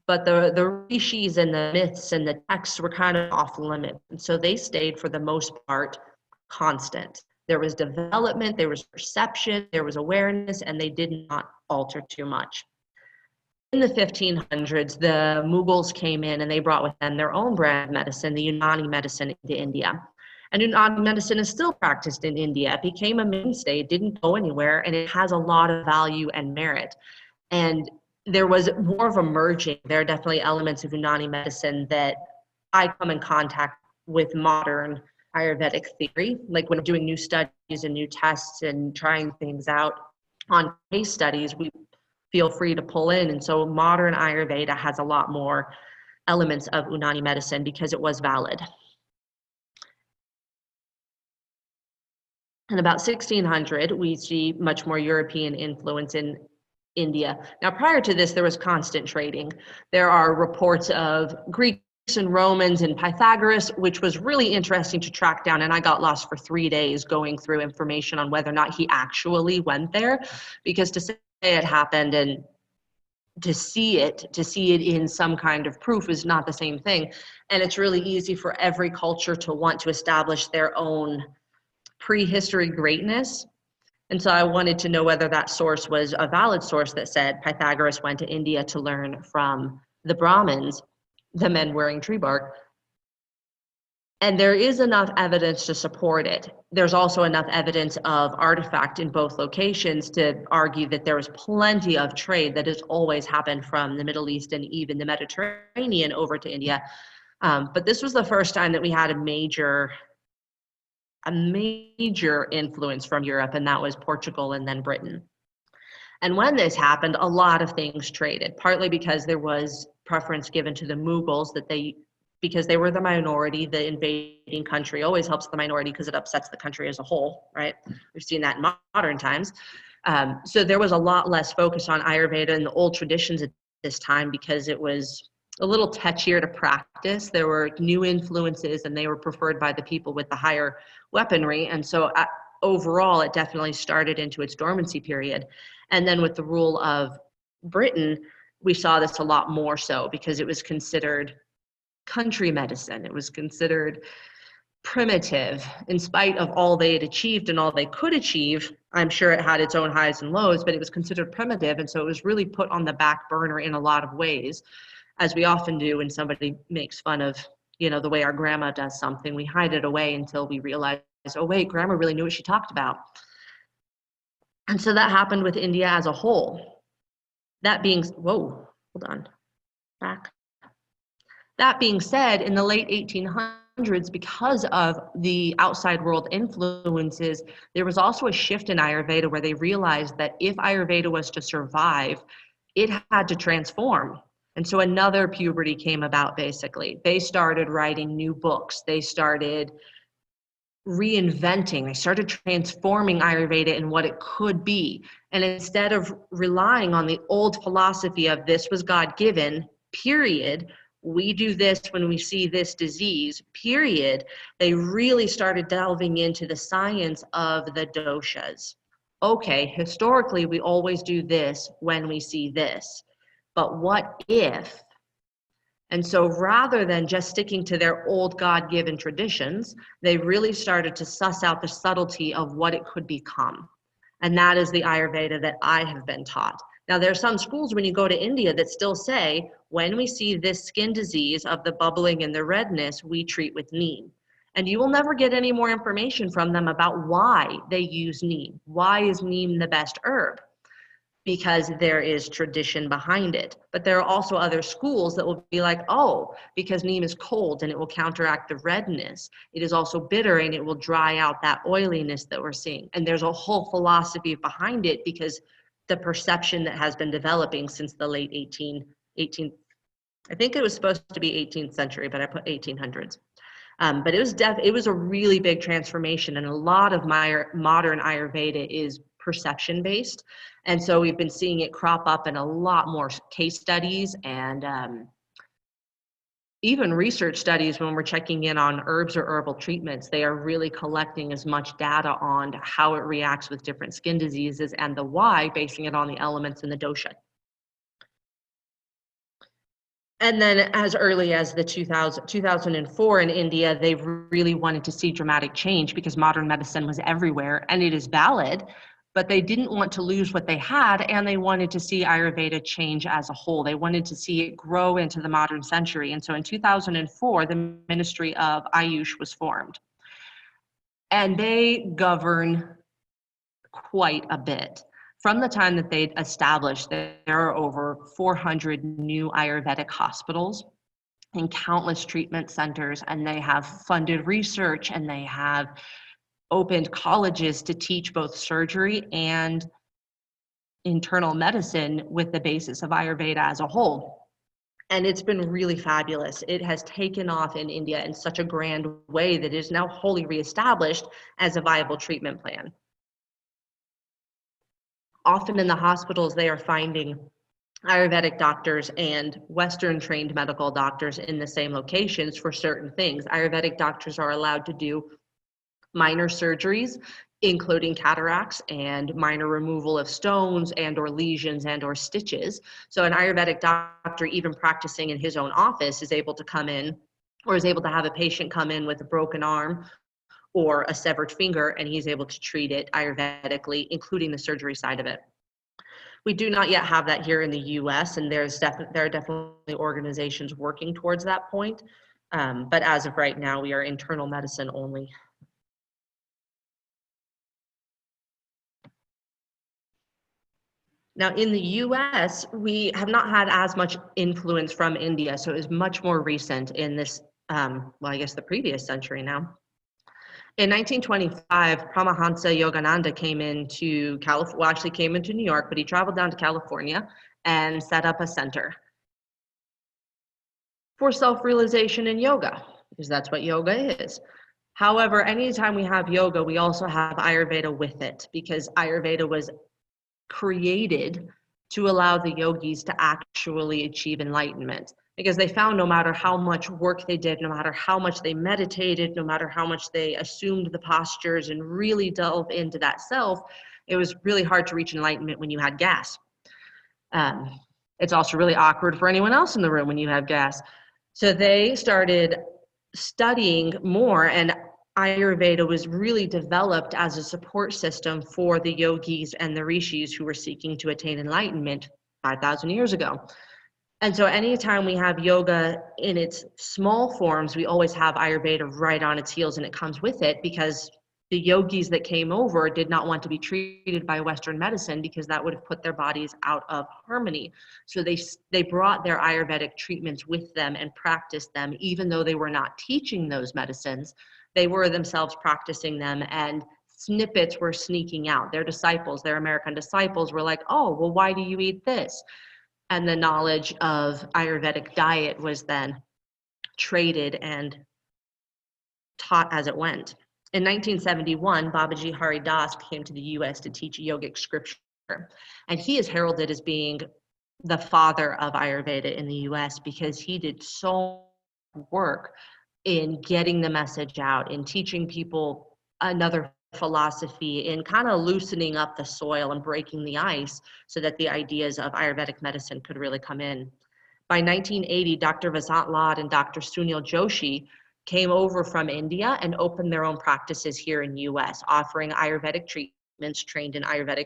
But the Rishis and the myths and the texts were kind of off limit. And so they stayed for the most part constant. There was development, there was perception, there was awareness, and they did not alter too much. In the 1500s, the Mughals came in and they brought with them their own brand of medicine, the Unani medicine, into India. And Unani medicine is still practiced in India. It became a mainstay, it didn't go anywhere, and it has a lot of value and merit. And there was more of a merging. There are definitely elements of Unani medicine that I come in contact with modern Ayurvedic theory, like when doing new studies and new tests and trying things out on case studies, we feel free to pull in. And so modern Ayurveda has a lot more elements of Unani medicine because it was valid. In about 1600, we see much more European influence in India. Now, prior to this, there was constant trading. There are reports of Greeks and Romans and Pythagoras, which was really interesting to track down. And I got lost for 3 days going through information on whether or not he actually went there, because to say it happened and to see it in some kind of proof is not the same thing. And it's really easy for every culture to want to establish their own prehistory greatness. And so I wanted to know whether that source was a valid source that said Pythagoras went to India to learn from the Brahmins, the men wearing tree bark. And there is enough evidence to support it. There's also enough evidence of artifact in both locations to argue that there was plenty of trade that has always happened from the Middle East and even the Mediterranean over to India. But this was the first time that we had a major influence from Europe, and that was Portugal and then Britain. And when this happened, a lot of things traded, partly because there was preference given to the Mughals, because they were the minority. The invading country always helps the minority because it upsets the country as a whole, right? We've seen that in modern times. So there was a lot less focus on Ayurveda and the old traditions at this time because it was a little touchier to practice. There were new influences and they were preferred by the people with the higher weaponry. And so overall, it definitely started into its dormancy period. And then with the rule of Britain, we saw this a lot more so because it was considered country medicine. It was considered primitive in spite of all they had achieved and all they could achieve. I'm sure it had its own highs and lows, but it was considered primitive. And so it was really put on the back burner in a lot of ways, as we often do when somebody makes fun of, you know, the way our grandma does something. We hide it away until we realize, oh wait, grandma really knew what she talked about. And so that happened with India as a whole. That being, whoa, hold on, back. That being said, in the late 1800s, because of the outside world influences, there was also a shift in Ayurveda where they realized that if Ayurveda was to survive, it had to transform. And so another puberty came about, basically. They started writing new books. They started reinventing. They started transforming Ayurveda in what it could be. And instead of relying on the old philosophy of this was God-given, period, we do this when we see this disease, period, they really started delving into the science of the doshas. Okay, historically, we always do this when we see this. But what if? And so rather than just sticking to their old God-given traditions, they really started to suss out the subtlety of what it could become. And that is the Ayurveda that I have been taught. Now, there are some schools when you go to India that still say, when we see this skin disease of the bubbling and the redness, we treat with neem. And you will never get any more information from them about why they use neem. Why is neem the best herb? Because there is tradition behind it. But there are also other schools that will be like, oh, because neem is cold and it will counteract the redness. It is also bitter and it will dry out that oiliness that we're seeing. And there's a whole philosophy behind it because the perception that has been developing since the late 18, I think it was supposed to be 18th century, but I put 1800s. But it was a really big transformation, and a lot of my modern Ayurveda is perception based. And so we've been seeing it crop up in a lot more case studies and even research studies when we're checking in on herbs or herbal treatments. They are really collecting as much data on how it reacts with different skin diseases and the why, basing it on the elements in the dosha. And then as early as the 2004 in India, they really wanted to see dramatic change because modern medicine was everywhere, and it is valid, but they didn't want to lose what they had, and they wanted to see Ayurveda change as a whole. They wanted to see it grow into the modern century. And so in 2004, the Ministry of Ayush was formed. And they govern quite a bit. From the time that they established, there are over 400 new Ayurvedic hospitals and countless treatment centers, and they have funded research, and they have opened colleges to teach both surgery and internal medicine with the basis of Ayurveda as a whole. And it's been really fabulous. It has taken off in India in such a grand way that it is now wholly reestablished as a viable treatment plan. Often in the hospitals, they are finding Ayurvedic doctors and Western trained medical doctors in the same locations for certain things. Ayurvedic doctors are allowed to do minor surgeries, including cataracts and minor removal of stones and or lesions and or stitches. So an Ayurvedic doctor, even practicing in his own office, is able to come in or is able to have a patient come in with a broken arm or a severed finger, and he's able to treat it Ayurvedically, including the surgery side of it. We do not yet have that here in the US, and there are definitely organizations working towards that point. But as of right now, we are internal medicine only. Now, in the US, we have not had as much influence from India, so it is much more recent in this, well, I guess the previous century now. In 1925, Paramahansa Yogananda came into California, well, actually came into New York, but he traveled down to California and set up a center for self-realization in yoga, because that's what yoga is. However, anytime we have yoga, we also have Ayurveda with it, because Ayurveda was created to allow the yogis to actually achieve enlightenment. because they found no matter how much work they did, no matter how much they meditated, no matter how much they assumed the postures and really delve into that self, it was really hard to reach enlightenment when you had gas. It's also really awkward for anyone else in the room when you have gas. So they started studying more, and Ayurveda was really developed as a support system for the yogis and the rishis who were seeking to attain enlightenment 5,000 years ago. And so anytime we have yoga in its small forms, we always have Ayurveda right on its heels, and it comes with it because the yogis that came over did not want to be treated by Western medicine because that would have put their bodies out of harmony. So they brought their Ayurvedic treatments with them and practiced them, even though they were not teaching those medicines. They were themselves practicing them, and snippets were sneaking out. Their disciples, their American disciples, were like, oh, well, why do you eat this? And the knowledge of Ayurvedic diet was then traded and taught as it went. In 1971, Babaji Hari Das came to the US to teach yogic scripture. And he is heralded as being the father of Ayurveda in the US because he did so much work in getting the message out, in teaching people another philosophy, in kind of loosening up the soil and breaking the ice so that the ideas of Ayurvedic medicine could really come in. By 1980, Dr. Vasant Lad and Dr. Sunil Joshi came over from India and opened their own practices here in US, offering Ayurvedic treatments trained in Ayurvedic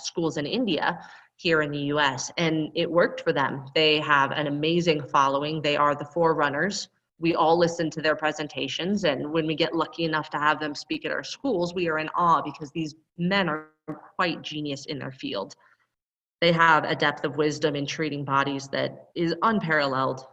schools in India here in the US. And it worked for them. They have an amazing following. They are the forerunners. We all listen to their presentations, and when we get lucky enough to have them speak at our schools, we are in awe because these men are quite genius in their field. They have a depth of wisdom in treating bodies that is unparalleled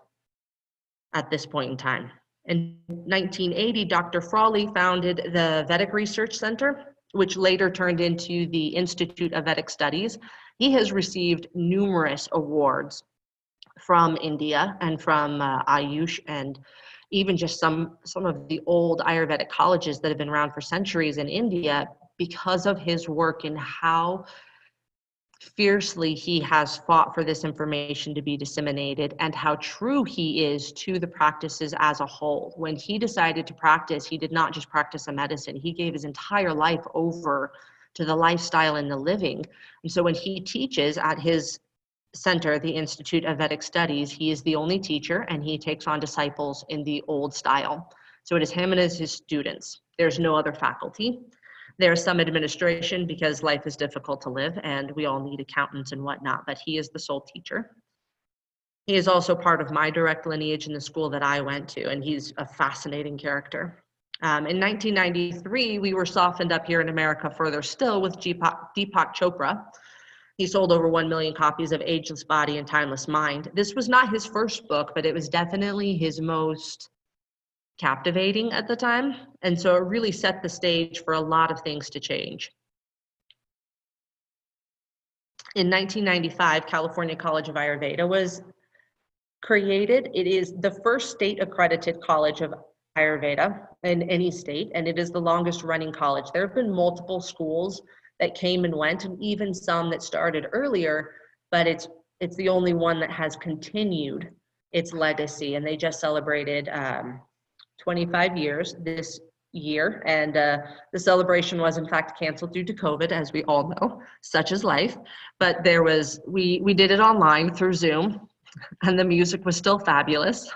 at this point in time. In 1980, Dr. Frawley founded the Vedic Research Center, which later turned into the Institute of Vedic Studies. He has received numerous awards from India and from Ayush, and even just some of the old Ayurvedic colleges that have been around for centuries in India because of his work and how fiercely he has fought for this information to be disseminated and how true he is to the practices as a whole. When he decided to practice, he did not just practice a medicine, he gave his entire life over to the lifestyle and the living. And so when he teaches at his center, the Institute of Vedic Studies, he is the only teacher and he takes on disciples in the old style. So it is him and his students. There's no other faculty. There's some administration because life is difficult to live and we all need accountants and whatnot, but he is the sole teacher. He is also part of my direct lineage in the school that I went to, and he's a fascinating character. In 1993, we were softened up here in America further still with Deepak Chopra. He sold over 1 million copies of Ageless Body and Timeless Mind. This was not his first book, but it was definitely his most captivating at the time. And so it really set the stage for a lot of things to change. In 1995, California College of Ayurveda was created. It is the first state accredited college of Ayurveda in any state, and it is the longest running college. There have been multiple schools that came and went, and even some that started earlier, but it's the only one that has continued its legacy. And they just celebrated 25 years this year, and the celebration was in fact canceled due to COVID, as we all know, such is life. But there was, we did it online through Zoom, and the music was still fabulous.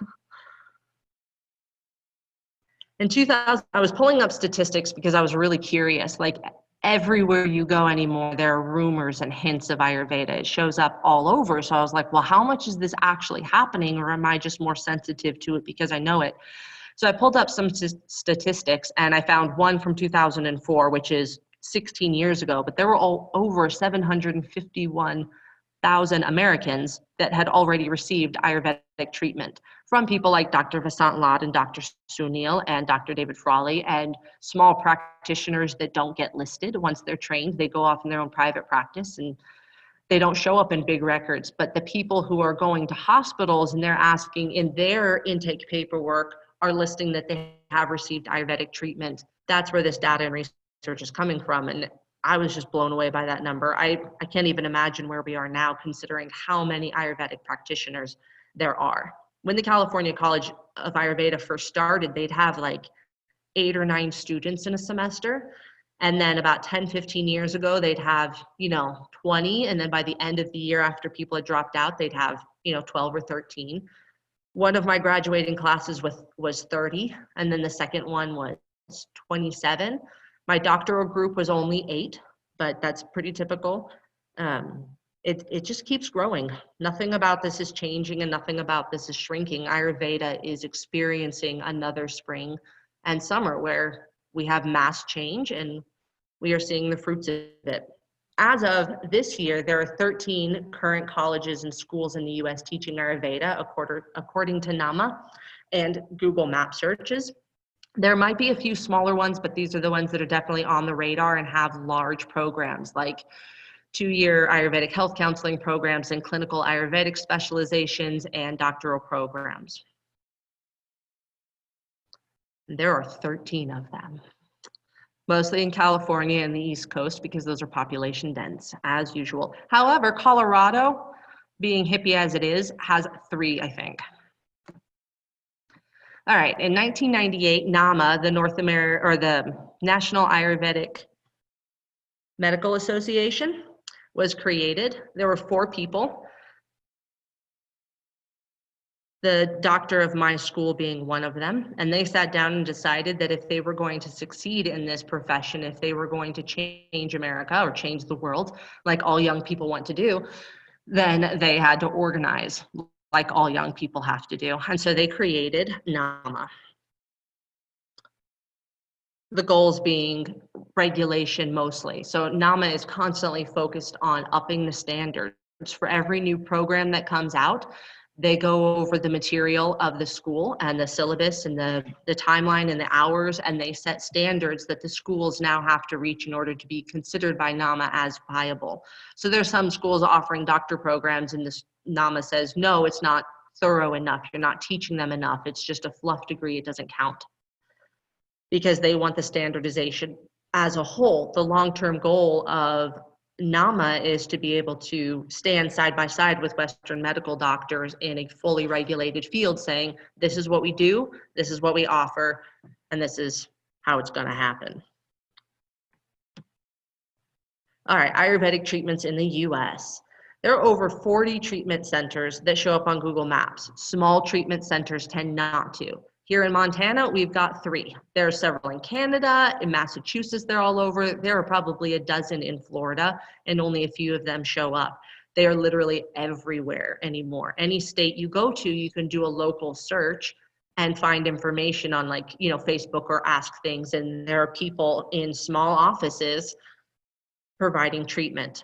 In 2000, I was pulling up statistics because I was really curious. Like, everywhere you go anymore, there are rumors and hints of Ayurveda. It shows up all over. So I was like, well, how much is this actually happening, or am I just more sensitive to it because I know it? So I pulled up some statistics, and I found one from 2004, which is 16 years ago, but there were over 751,000 Americans that had already received Ayurvedic treatment from people like Dr. Vasant Lad and Dr. Sunil and Dr. David Frawley, and small practitioners that don't get listed. Once they're trained, they go off in their own private practice and they don't show up in big records. But the people who are going to hospitals and they're asking in their intake paperwork are listing that they have received Ayurvedic treatment. That's where this data and research is coming from. And I was just blown away by that number. I can't even imagine where we are now, considering how many Ayurvedic practitioners there are. when the California College of Ayurveda first started, they'd have like 8 or 9 students in a semester. And then about 10, 15 years ago, they'd have, 20. And then by the end of the year, after people had dropped out, they'd have, 12 or 13. One of my graduating classes was 30. And then the second one was 27. My doctoral group was only 8, but that's pretty typical. It just keeps growing. Nothing about this is changing and nothing about this is shrinking. Ayurveda is experiencing another spring and summer where we have mass change and we are seeing the fruits of it. As of this year, there are 13 current colleges and schools in the US teaching Ayurveda according to NAMA and Google Map searches. There might be a few smaller ones, but these are the ones that are definitely on the radar and have large programs like 2-year Ayurvedic health counseling programs and clinical Ayurvedic specializations and doctoral programs. There are 13 of them, mostly in California and the East Coast because those are population dense, as usual. However, Colorado, being hippie as it is, has 3, I think. All right, in 1998, NAMA, the National Ayurvedic Medical Association, was created. There were 4 people. The doctor of my school being one of them, and they sat down and decided that if they were going to succeed in this profession, if they were going to change America or change the world, like all young people want to do, then they had to organize, like all young people have to do. And so they created NAMA. The goals being regulation mostly. So NAMA is constantly focused on upping the standards. For every new program that comes out, they go over the material of the school and the syllabus and the timeline and the hours, and they set standards that the schools now have to reach in order to be considered by NAMA as viable. So there's some schools offering doctor programs and this NAMA says, no, it's not thorough enough. You're not teaching them enough. It's just a fluff degree. It doesn't count. Because they want the standardization as a whole. The long-term goal of NAMA is to be able to stand side by side with Western medical doctors in a fully regulated field saying, this is what we do, this is what we offer, and this is how it's going to happen. All right, Ayurvedic treatments in the US. There are over 40 treatment centers that show up on Google Maps. Small treatment centers tend not to. Here in Montana, we've got 3. There are several in Canada, in Massachusetts, they're all over. There are probably a dozen in Florida, and only a few of them show up. They are literally everywhere anymore. Any state you go to, you can do a local search and find information on Facebook or Ask Things, and there are people in small offices providing treatment.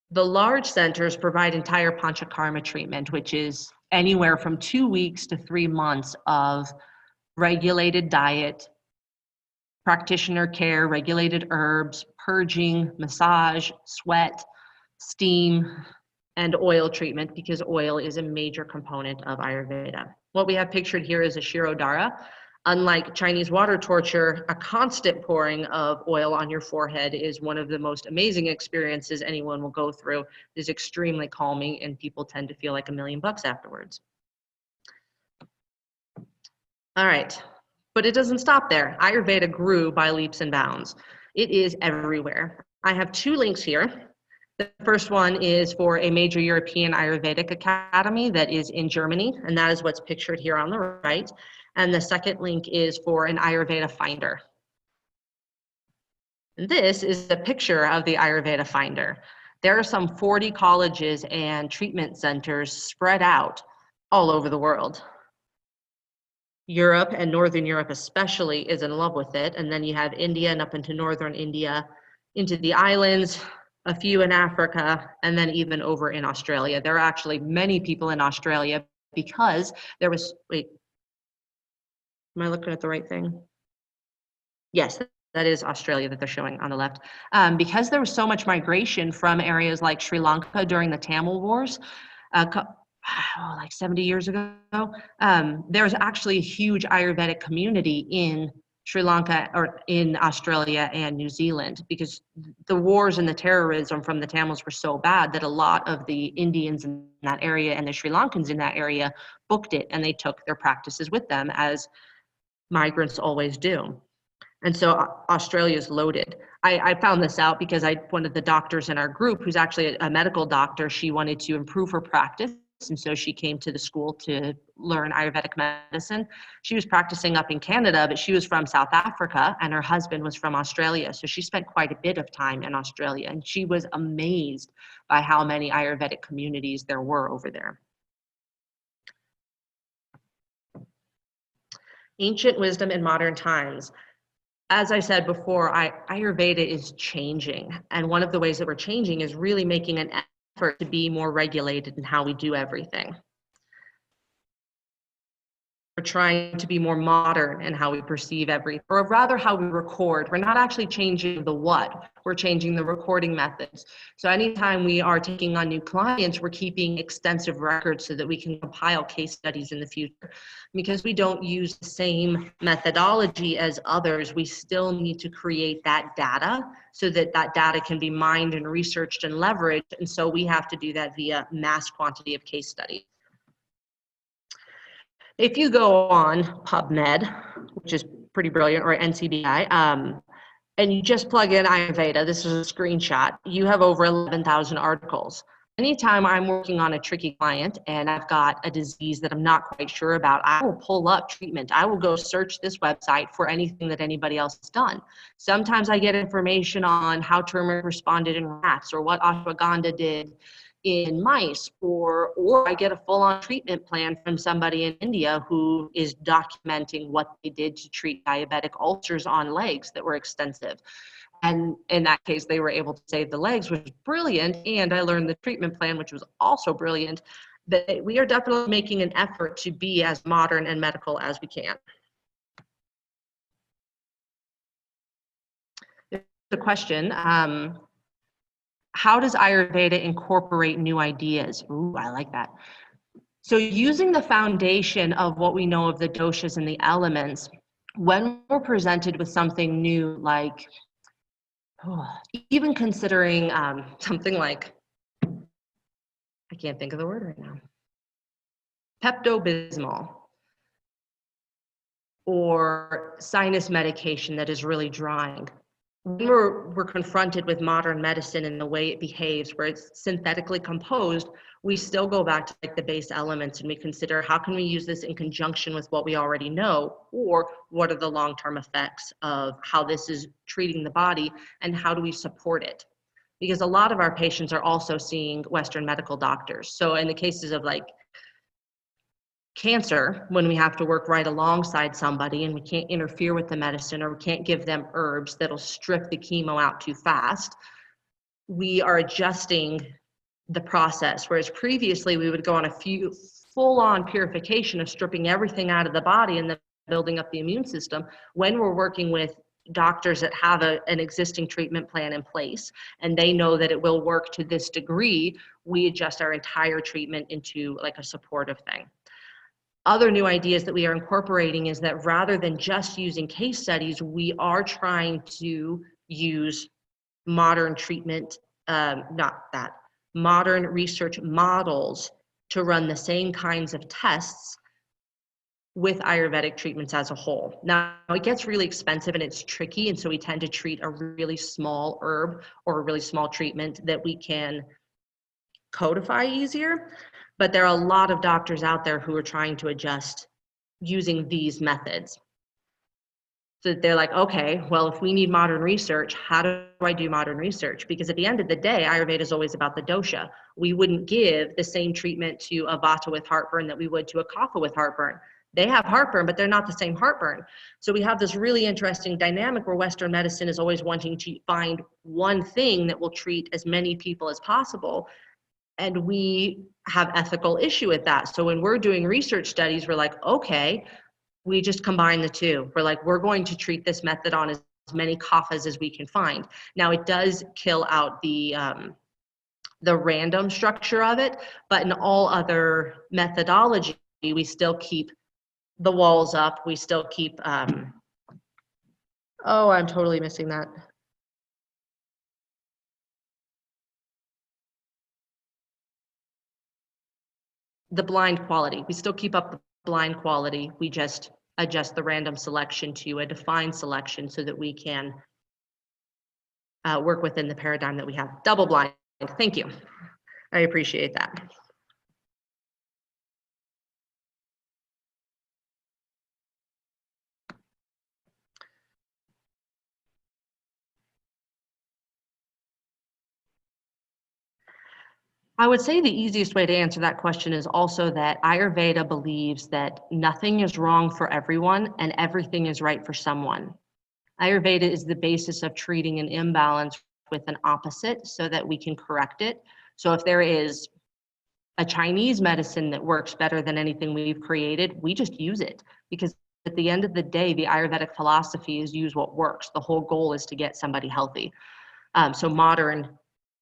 The large centers provide entire panchakarma treatment, which is anywhere from 2 weeks to 3 months of regulated diet, practitioner care, regulated herbs, purging, massage, sweat, steam, and oil treatment, because oil is a major component of Ayurveda. What we have pictured here is a Shirodhara. Unlike Chinese water torture, a constant pouring of oil on your forehead is one of the most amazing experiences anyone will go through. It is extremely calming, and people tend to feel like $1 million afterwards. All right, but it doesn't stop there. Ayurveda grew by leaps and bounds. It is everywhere. I have 2 links here. The first one is for a major European Ayurvedic academy that is in Germany, and that is what's pictured here on the right. And the second link is for an Ayurveda finder. And this is a picture of the Ayurveda finder. There are some 40 colleges and treatment centers spread out all over the world. Europe, and Northern Europe especially, is in love with it. And then you have India and up into Northern India, into the islands, a few in Africa, and then even over in Australia. There are actually many people in Australia because there was, wait, am I looking at the right thing? Yes, that is Australia that they're showing on the left. Because there was so much migration from areas like Sri Lanka during the Tamil Wars, like 70 years ago, there's actually a huge Ayurvedic community in Sri Lanka or in Australia and New Zealand, because the wars and the terrorism from the Tamils were so bad that a lot of the Indians in that area and the Sri Lankans in that area booked it and they took their practices with them, as migrants always do. And so Australia is loaded. I found this out because one of the doctors in our group, who's actually a medical doctor, she wanted to improve her practice. And so she came to the school to learn Ayurvedic medicine. She was practicing up in Canada, but she was from South Africa and her husband was from Australia. So she spent quite a bit of time in Australia and she was amazed by how many Ayurvedic communities there were over there. Ancient wisdom in modern times. As I said before, Ayurveda is changing. And one of the ways that we're changing is really making an effort to be more regulated in how we do everything. We're trying to be more modern in how we perceive everything, or rather how we record. We're not actually changing the what, we're changing the recording methods. So anytime we are taking on new clients, we're keeping extensive records so that we can compile case studies in the future. Because we don't use the same methodology as others, we still need to create that data so that that data can be mined and researched and leveraged. And so we have to do that via mass quantity of case studies. If you go on PubMed, which is pretty brilliant, or NCBI, and you just plug in Ayurveda, this is a screenshot, you have over 11,000 articles. Anytime I'm working on a tricky client and I've got a disease that I'm not quite sure about, I will pull up treatment. I will go search this website for anything that anybody else has done. Sometimes I get information on how turmeric responded in rats or what ashwagandha did in mice, or I get a full-on treatment plan from somebody in India who is documenting what they did to treat diabetic ulcers on legs that were extensive. And in that case, they were able to save the legs, which was brilliant. And I learned the treatment plan, which was also brilliant. But we are definitely making an effort to be as modern and medical as we can. The question, how does Ayurveda incorporate new ideas? Ooh, I like that. So using the foundation of what we know of the doshas and the elements, when we're presented with something new, like even considering something like, I can't think of the word right now, Pepto-Bismol, or sinus medication that is really drying. When we're confronted with modern medicine and the way it behaves, where it's synthetically composed, we still go back to like the base elements and we consider how can we use this in conjunction with what we already know, or what are the long-term effects of how this is treating the body and how do we support it? Because a lot of our patients are also seeing Western medical doctors. So in the cases of like cancer, when we have to work right alongside somebody and we can't interfere with the medicine, or we can't give them herbs that'll strip the chemo out too fast, we are adjusting the process. Whereas previously we would go on a few full-on purification of stripping everything out of the body and then building up the immune system. When we're working with doctors that have an existing treatment plan in place and they know that it will work to this degree, we adjust our entire treatment into like a supportive thing. Other new ideas that we are incorporating is that rather than just using case studies, we are trying to use modern treatment, modern research models to run the same kinds of tests with Ayurvedic treatments as a whole. Now, it gets really expensive and it's tricky, and so we tend to treat a really small herb or a really small treatment that we can codify easier. But there are a lot of doctors out there who are trying to adjust using these methods. So they're like, okay, well, if we need modern research, how do I do modern research? Because at the end of the day, Ayurveda is always about the dosha. We wouldn't give the same treatment to a vata with heartburn that we would to a kapha with heartburn. They have heartburn, but they're not the same heartburn. So we have this really interesting dynamic where Western medicine is always wanting to find one thing that will treat as many people as possible. And we have ethical issue with that. So when we're doing research studies, we're like, okay, we just combine the two. We're like, we're going to treat this method on as many kaphas as we can find. Now it does kill out the random structure of it, but in all other methodology, we still keep the walls up. We still keep, oh, I'm totally missing that. the blind quality. We still keep up the blind quality. We just adjust the random selection to a defined selection so that we can work within the paradigm that we have. Double blind. Thank you. I appreciate that. I would say the easiest way to answer that question is also that Ayurveda believes that nothing is wrong for everyone and everything is right for someone. Ayurveda is the basis of treating an imbalance with an opposite so that we can correct it. So if there is a Chinese medicine that works better than anything we've created, we just use it, because at the end of the day, the Ayurvedic philosophy is use what works. The whole goal is to get somebody healthy. So modern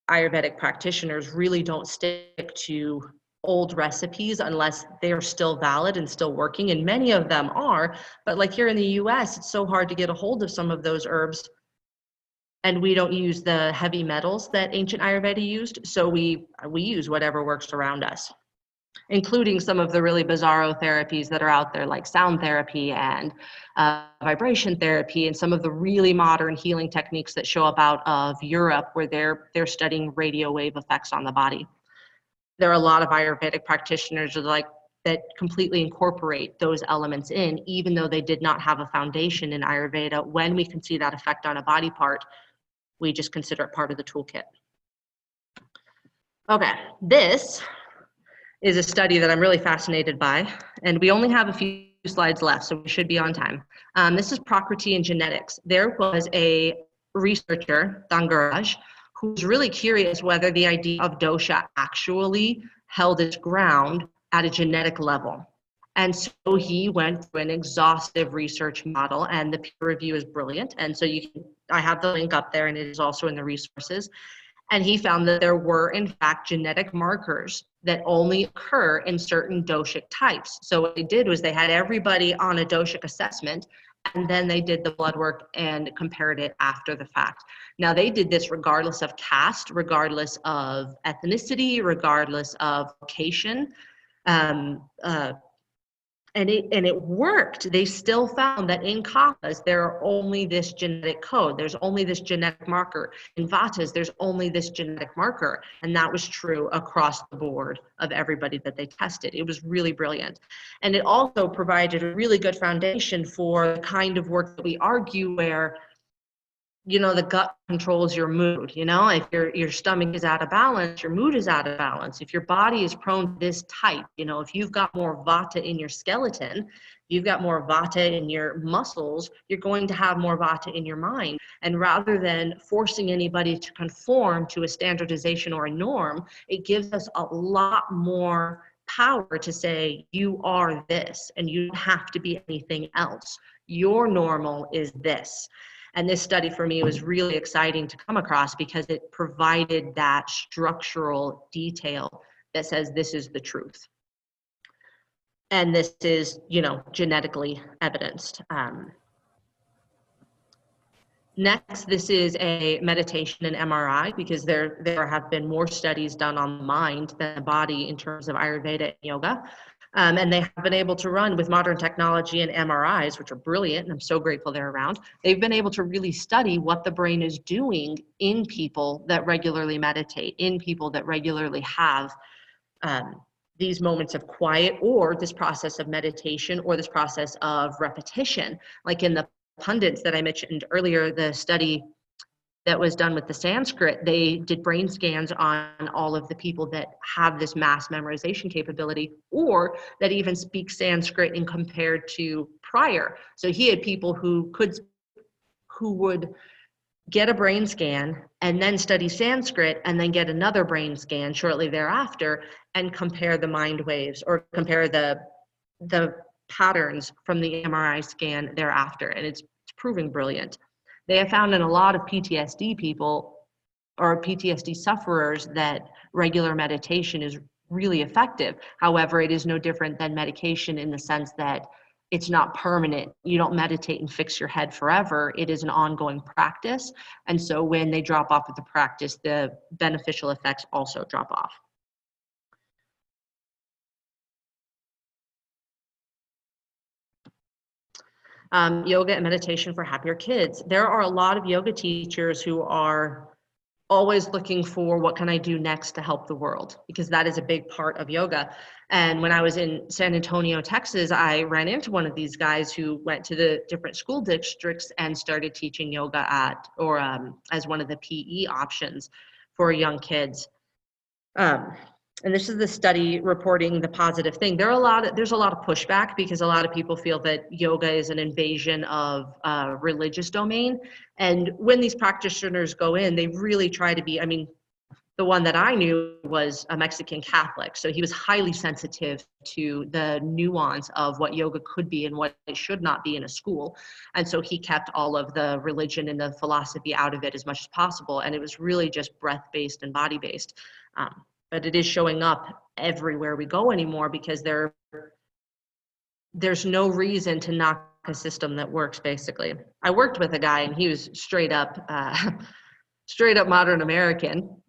Ayurvedic practitioners really don't stick to old recipes unless they're still valid and still working, and many of them are, but like here in the US, it's so hard to get a hold of some of those herbs, and we don't use the heavy metals that ancient Ayurveda used, so we use whatever works around us, including some of the really bizarro therapies that are out there, like sound therapy and vibration therapy, and some of the really modern healing techniques that show up out of Europe, where they're studying radio wave effects on the body. There are a lot of Ayurvedic practitioners that completely incorporate those elements in, even though they did not have a foundation in Ayurveda. When we can see that effect on a body part, we just consider it part of the toolkit. Okay, this is a study that I'm really fascinated by, and we only have a few slides left, so we should be on time. This is Prakriti and genetics. There was a researcher, Dangaraj, who was really curious whether the idea of dosha actually held its ground at a genetic level. And so he went through an exhaustive research model, and the peer review is brilliant. And so I have the link up there, and it is also in the resources. And he found that there were, in fact, genetic markers that only occur in certain doshic types. So what they did was they had everybody on a doshic assessment, and then they did the blood work and compared it after the fact. Now, they did this regardless of caste, regardless of ethnicity, regardless of location. And it worked. They still found that in Kappas, there are only this genetic code. There's only this genetic marker. In Vatas, there's only this genetic marker. And that was true across the board of everybody that they tested. It was really brilliant. And it also provided a really good foundation for the kind of work that we argue where, you know, the gut controls your mood. You know, if your stomach is out of balance, your mood is out of balance. If your body is prone to this type, you know, if you've got more vata in your skeleton, you've got more vata in your muscles, you're going to have more vata in your mind. And rather than forcing anybody to conform to a standardization or a norm, it gives us a lot more power to say, you are this, and you don't have to be anything else. Your normal is this. And this study for me was really exciting to come across because it provided that structural detail that says this is the truth. And this is, you know, genetically evidenced. Next, this is a meditation and MRI, because there have been more studies done on the mind than the body in terms of Ayurveda and yoga. And they have been able to run with modern technology and MRIs, which are brilliant, and I'm so grateful they're around. They've been able to really study what the brain is doing in people that regularly meditate, in people that regularly have these moments of quiet, or this process of meditation, or this process of repetition. Like in the pundits that I mentioned earlier, the study that was done with the Sanskrit, they did brain scans on all of the people that have this mass memorization capability, or that even speak Sanskrit and compared to prior. So he had people who would get a brain scan and then study Sanskrit and then get another brain scan shortly thereafter and compare the mind waves, or compare the patterns from the MRI scan thereafter. And it's proving brilliant. They have found in a lot of PTSD people, or PTSD sufferers, that regular meditation is really effective. However, it is no different than medication in the sense that it's not permanent. You don't meditate and fix your head forever. It is an ongoing practice. And so when they drop off of the practice, the beneficial effects also drop off. yoga and meditation for happier kids. There are a lot of yoga teachers who are always looking for what can I do next to help the world, because that is a big part of yoga. And when I was in San Antonio, Texas, I ran into one of these guys who went to the different school districts and started teaching yoga as one of the PE options for young kids. And this is the study reporting the positive thing. There's a lot of pushback because a lot of people feel that yoga is an invasion of religious domain. And when these practitioners go in, they really try to be, the one that I knew was a Mexican Catholic. So he was highly sensitive to the nuance of what yoga could be and what it should not be in a school. And so he kept all of the religion and the philosophy out of it as much as possible. And it was really just breath-based and body-based. But it is showing up everywhere we go anymore because there's no reason to knock a system that works, basically. I worked with a guy and he was straight up modern American,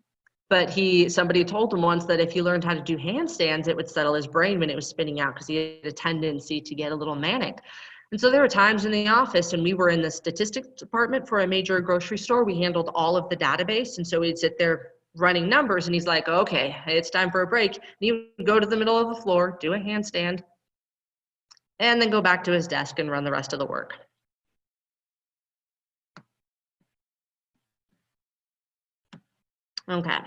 but somebody told him once that if he learned how to do handstands, it would settle his brain when it was spinning out because he had a tendency to get a little manic. And so there were times in the office, and we were in the statistics department for a major grocery store. We handled all of the database, and so we'd sit there running numbers, and he's like, okay, it's time for a break. And he would go to the middle of the floor, do a handstand, and then go back to his desk and run the rest of the work. Okay.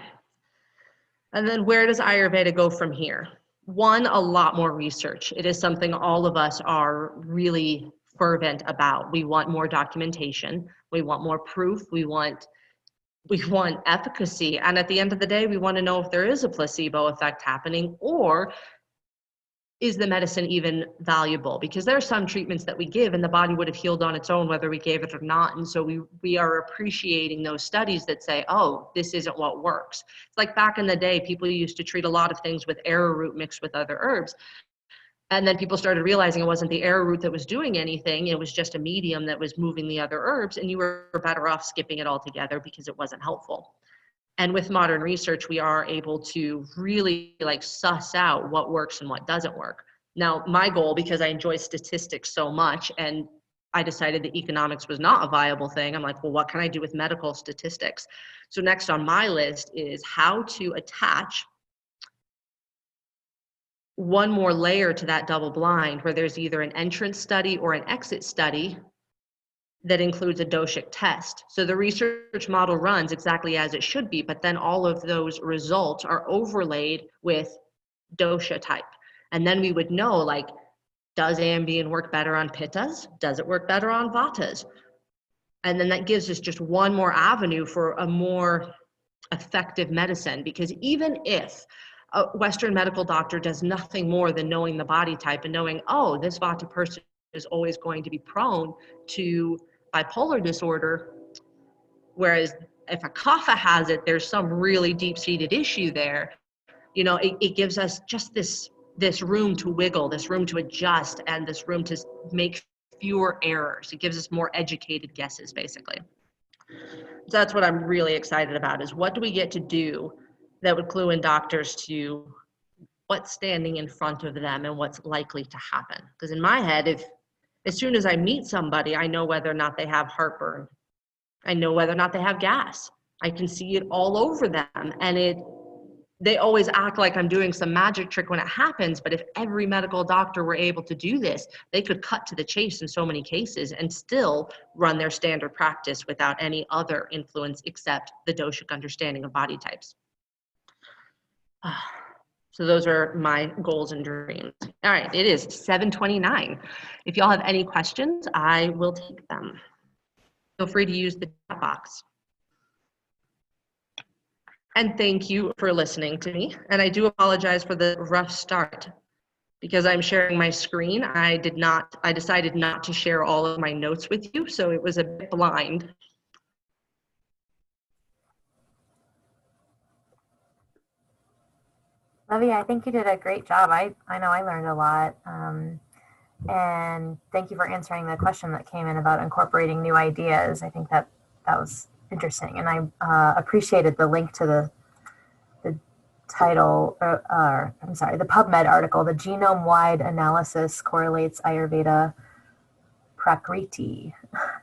And then where does Ayurveda go from here? One, a lot more research. It is something all of us are really fervent about. We want more documentation. We want more proof. We want efficacy. And at the end of the day, we want to know if there is a placebo effect happening, or is the medicine even valuable? Because there are some treatments that we give and the body would have healed on its own whether we gave it or not. And so we are appreciating those studies that say, oh, this isn't what works. It's like back in the day, people used to treat a lot of things with arrowroot mixed with other herbs. And then people started realizing it wasn't the arrowroot that was doing anything. It was just a medium that was moving the other herbs, and you were better off skipping it altogether because it wasn't helpful. And with modern research, we are able to really suss out what works and what doesn't work. Now, my goal, because I enjoy statistics so much, and I decided that economics was not a viable thing, I'm like, well, what can I do with medical statistics? So next on my list is how to attach one more layer to that double blind, where there's either an entrance study or an exit study that includes a doshic test. So the research model runs exactly as it should be, but then all of those results are overlaid with dosha type. And then we would know, does Ambien work better on pittas? Does it work better on vatas? And then that gives us just one more avenue for a more effective medicine, because even if a Western medical doctor does nothing more than knowing the body type and knowing, oh, this vata person is always going to be prone to bipolar disorder, whereas if a kapha has it, there's some really deep-seated issue there. It gives us just this room to wiggle, this room to adjust, and this room to make fewer errors. It gives us more educated guesses, basically. So that's what I'm really excited about, is what do we get to do that would clue in doctors to what's standing in front of them and what's likely to happen. Because in my head, as soon as I meet somebody, I know whether or not they have heartburn. I know whether or not they have gas. I can see it all over them. And they always act like I'm doing some magic trick when it happens, but if every medical doctor were able to do this, they could cut to the chase in so many cases and still run their standard practice without any other influence except the doshic understanding of body types. So those are my goals and dreams. All right, it is 7:29. If y'all have any questions, I will take them. Feel free to use the chat box. And thank you for listening to me. And I do apologize for the rough start. Because I'm sharing my screen, I decided not to share all of my notes with you, so it was a bit blind. Leviyah, I think you did a great job. I know I learned a lot. And thank you for answering the question that came in about incorporating new ideas. I think that was interesting. And I appreciated the link to the title, the PubMed article, the genome-wide analysis correlates Ayurveda Prakriti.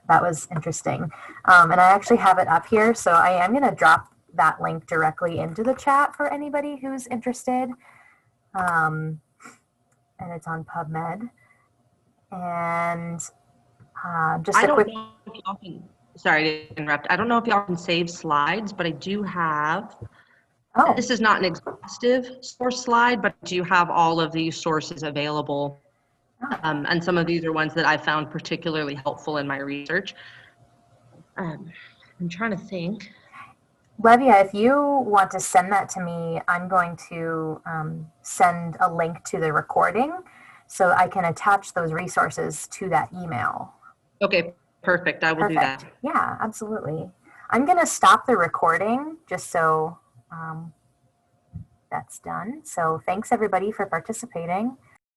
That was interesting. And I actually have it up here, so I am going to drop that link directly into the chat for anybody who's interested. And it's on PubMed. And just a quick... know if y'all can, sorry to interrupt. I don't know if y'all can save slides, but I do have... Oh. This is not an exhaustive source slide, but I do have all of these sources available. And some of these are ones that I found particularly helpful in my research. I'm trying to think. Leviyah, if you want to send that to me, I'm going to send a link to the recording so I can attach those resources to that email. Okay, perfect. I will do that. Yeah, absolutely. I'm going to stop the recording just so that's done. So thanks everybody for participating.